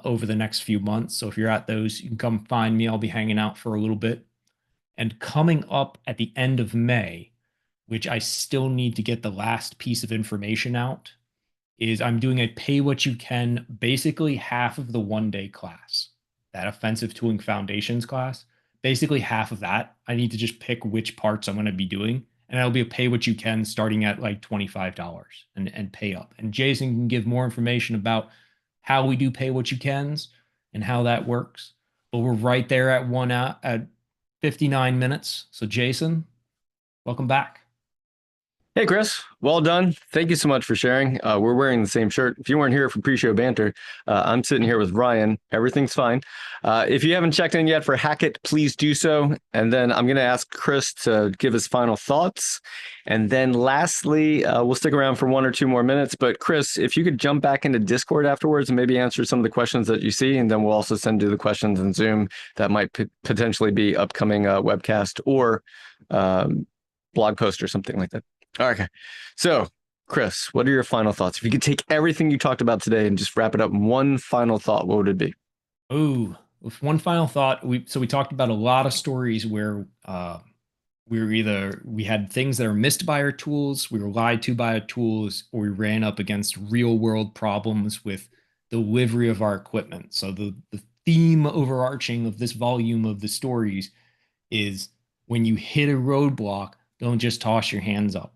over the next few months. So if you're at those, you can come find me. I'll be hanging out for a little bit. And coming up at the end of May, which I still need to get the last piece of information out, is I'm doing a pay what you can, basically half of the 1-day class, that offensive tooling foundations class, basically half of that. I need to just pick which parts I'm going to be doing. And it'll be a pay what you can starting at like $25 and pay up. And Jason can give more information about how we do pay what you cans and how that works. But we're right there at 59 minutes. So Jason, welcome back.
Hey, Chris. Well done. Thank you so much for sharing. We're wearing the same shirt. If you weren't here for pre-show banter, I'm sitting here with Ryan. Everything's fine. If you haven't checked in yet for Hackett, please do so. And then I'm going to ask Chris to give his final thoughts. And then lastly, we'll stick around for 1 or 2 more minutes. But Chris, if you could jump back into Discord afterwards and maybe answer some of the questions that you see, and then we'll also send you the questions in Zoom that might potentially be upcoming webcast or blog post or something like that. Okay. So, Chris, what are your final thoughts? If you could take everything you talked about today and just wrap it up in one final thought, what would it be?
Oh, with one final thought, we talked about a lot of stories where we had things that are missed by our tools, we were lied to by our tools, or we ran up against real world problems with delivery of our equipment. So the theme overarching of this volume of the stories is when you hit a roadblock, don't just toss your hands up.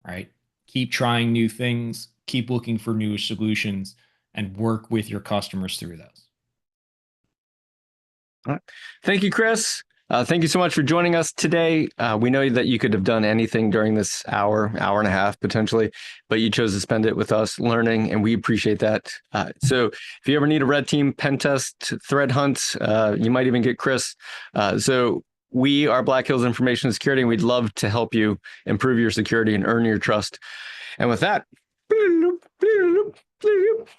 Right? Keep trying new things, keep looking for new solutions, and work with your customers through those.
All right. Thank you, Chris. Thank you so much for joining us today. We know that you could have done anything during this hour and a half potentially, but you chose to spend it with us learning, and we appreciate that. So if you ever need a red team pen test, thread hunt, you might even get Chris. So we are Black Hills Information Security, and we'd love to help you improve your security and earn your trust. And with that,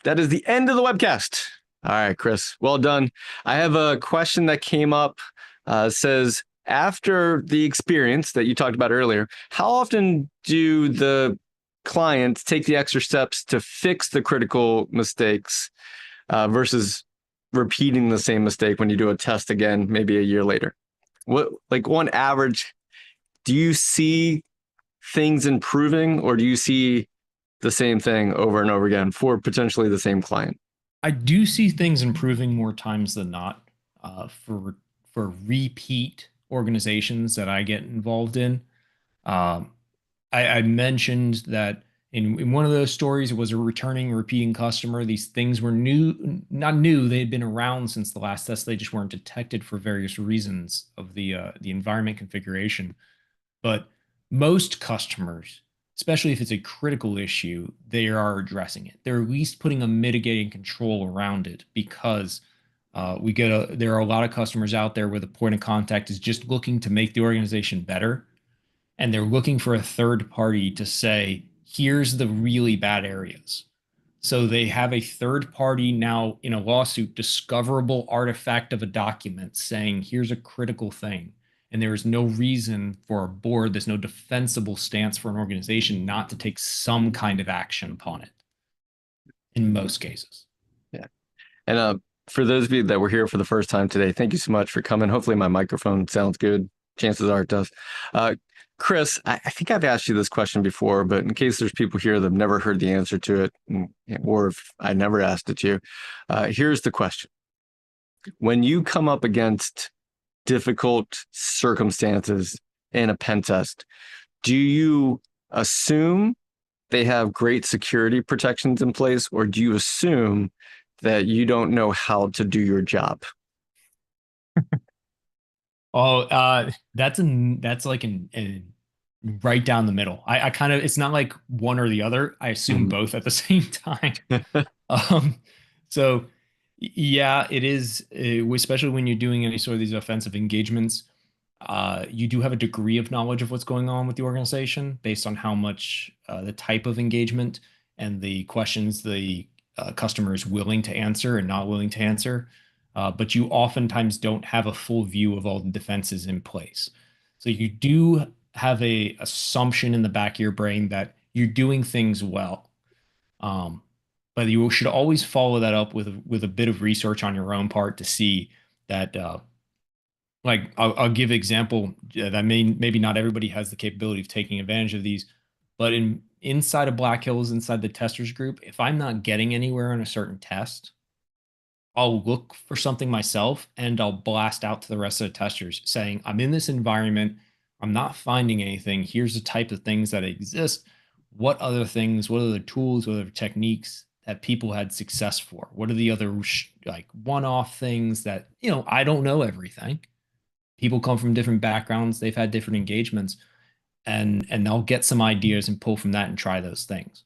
that is the end of the webcast. All right, Chris, well done. I have a question that came up. Says, after the experience that you talked about earlier, how often do the clients take the extra steps to fix the critical mistakes versus repeating the same mistake when you do a test again, maybe a year later? What, like on average, do you see things improving, or do you see the same thing over and over again for potentially the same client?
I do see things improving more times than not for repeat organizations that I get involved in. I mentioned that in one of those stories, it was a repeating customer. These things were not new. They had been around since the last test. They just weren't detected for various reasons of the environment configuration. But most customers, especially if it's a critical issue, they are addressing it. They're at least putting a mitigating control around it, because there are a lot of customers out there where the point of contact is just looking to make the organization better. And they're looking for a third party to say, here's the really bad areas. So they have a third party now in a lawsuit, discoverable artifact of a document saying, here's a critical thing. And there is no reason for a board, there's no defensible stance for an organization not to take some kind of action upon it in most cases.
Yeah. And for those of you that were here for the first time today, thank you so much for coming. Hopefully my microphone sounds good. Chances are it does. Chris, I think I've asked you this question before, but in case there's people here that have never heard the answer to it, or if I never asked it to you, here's the question. When you come up against difficult circumstances in a pen test, do you assume they have great security protections in place, or do you assume that you don't know how to do your job?
Oh, that's like a right down the middle. I kind of, it's not like one or the other. I assume
Mhm.
both at the same time. Um, so yeah, it is, especially when you're doing any sort of these offensive engagements. You do have a degree of knowledge of what's going on with the organization based on how much the type of engagement and the questions the customer is willing to answer and not willing to answer. But you oftentimes don't have a full view of all the defenses in place. So you do have a assumption in the back of your brain that you're doing things well. Um, but you should always follow that up with a bit of research on your own part to see that like I'll give example that maybe not everybody has the capability of taking advantage of these, but inside of Black Hills, inside the testers group, if I'm not getting anywhere on a certain test, I'll look for something myself and I'll blast out to the rest of the testers saying, I'm in this environment, I'm not finding anything. Here's the type of things that exist. What other things, what other tools, what other techniques that people had success for? What are the other like one-off things that, I don't know everything. People come from different backgrounds, they've had different engagements, and they'll get some ideas and pull from that and try those things.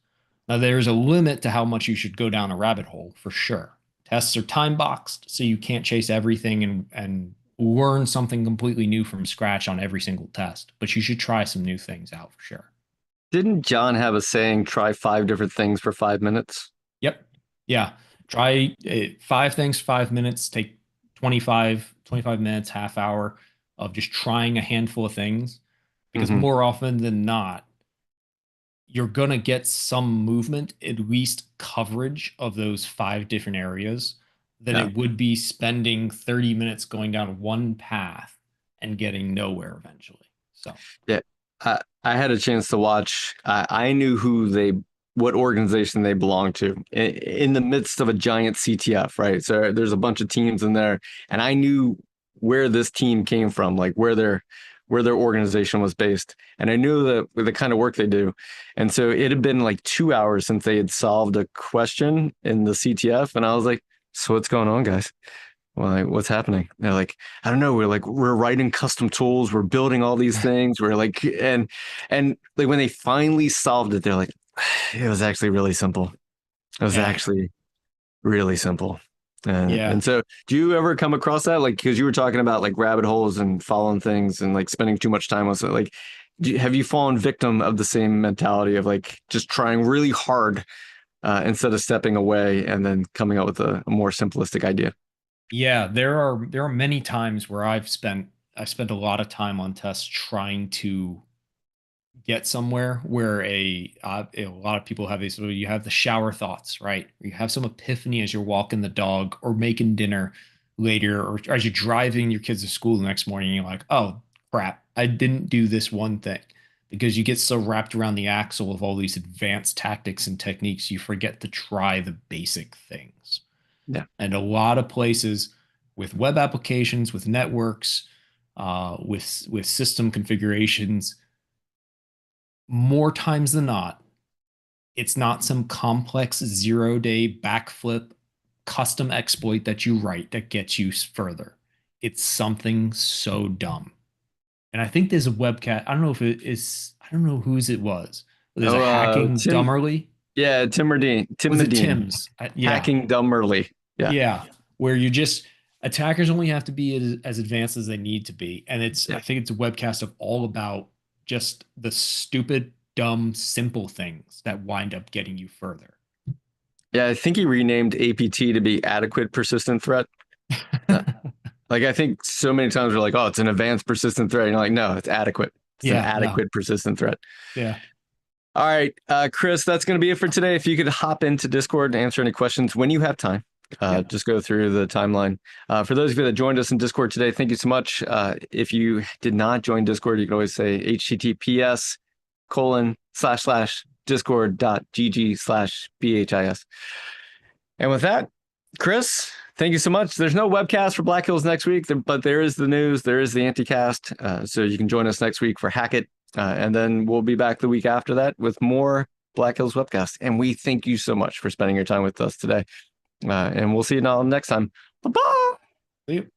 Now there's a limit to how much you should go down a rabbit hole for sure. Tests are time boxed, so you can't chase everything and learn something completely new from scratch on every single test, but you should try some new things out for sure.
Didn't John have a saying, try 5 different things for 5 minutes?
Yep. Yeah. Try 5 things, 5 minutes, take 25 minutes, half hour of just trying a handful of things. Because
Hmm.
more often than not, you're going to get some movement, at least coverage of those 5 different areas, than
Yeah.
it would be spending 30 minutes going down one path and getting nowhere eventually. So,
Yeah. I had a chance to watch. I knew what organization they belonged to in the midst of a giant CTF, right? So there's a bunch of teams in there, and I knew where this team came from, like where their organization was based, and I knew the kind of work they do. And so it had been like 2 hours since they had solved a question in the CTF, and I was like, "So what's going on, guys? Well, like, what's happening?" They're like, "I don't know. We're writing custom tools. We're building all these things. We're like," and like when they finally solved it, they're like, "It was actually really simple. It was
yeah.
actually really simple."
Yeah.
And so, do you ever come across that? Like, because you were talking about like rabbit holes and following things and like spending too much time on it. Like, have you fallen victim of the same mentality of like just trying really hard instead of stepping away and then coming up with a more simplistic idea?
Yeah, there are many times where I've spent a lot of time on tests trying to get somewhere where a lot of people have these. So you have the shower thoughts, right? You have some epiphany as you're walking the dog or making dinner later, or as you're driving your kids to school the next morning. You're like, oh crap, I didn't do this one thing, because you get so wrapped around the axle of all these advanced tactics and techniques, you forget to try the basic things.
Yeah.
And a lot of places with web applications, with networks, with system configurations, more times than not, it's not some complex 0-day backflip custom exploit that you write that gets you further. It's something so dumb. And I think there's a webcast. I don't know if it is. I don't know whose it was. There's a hacking
Tim.
dumberly.
Yeah, Tim Medine. Tim
Was it
Medine.
Tim's? Yeah.
Hacking dumberly. Yeah.
Yeah, where you just attackers only have to be as advanced as they need to be, and I
Yeah.
think it's a webcast of all about just the stupid, dumb, simple things that wind up getting you further.
Yeah, I think he renamed APT to be adequate persistent threat. Uh, Like I think so many times we're like, oh, it's an advanced persistent threat. And you're like, no, it's adequate. It's an
Yeah, no,
adequate persistent threat.
yeah,
All right, Chris, that's going to be it for today. If you could hop into Discord and answer any questions when you have time,
yeah.
just go through the timeline. For those of you that joined us in Discord today, thank you so much. If you did not join Discord, you can always say https://discord.gg/bhis. And with that, Chris, thank you so much. There's no webcast for Black Hills next week, but there is the news, there is the anticast. So you can join us next week for Hack It. And then we'll be back the week after that with more Black Hills webcast. And we thank you so much for spending your time with us today. And we'll see you all next time. Bye-bye.
See you.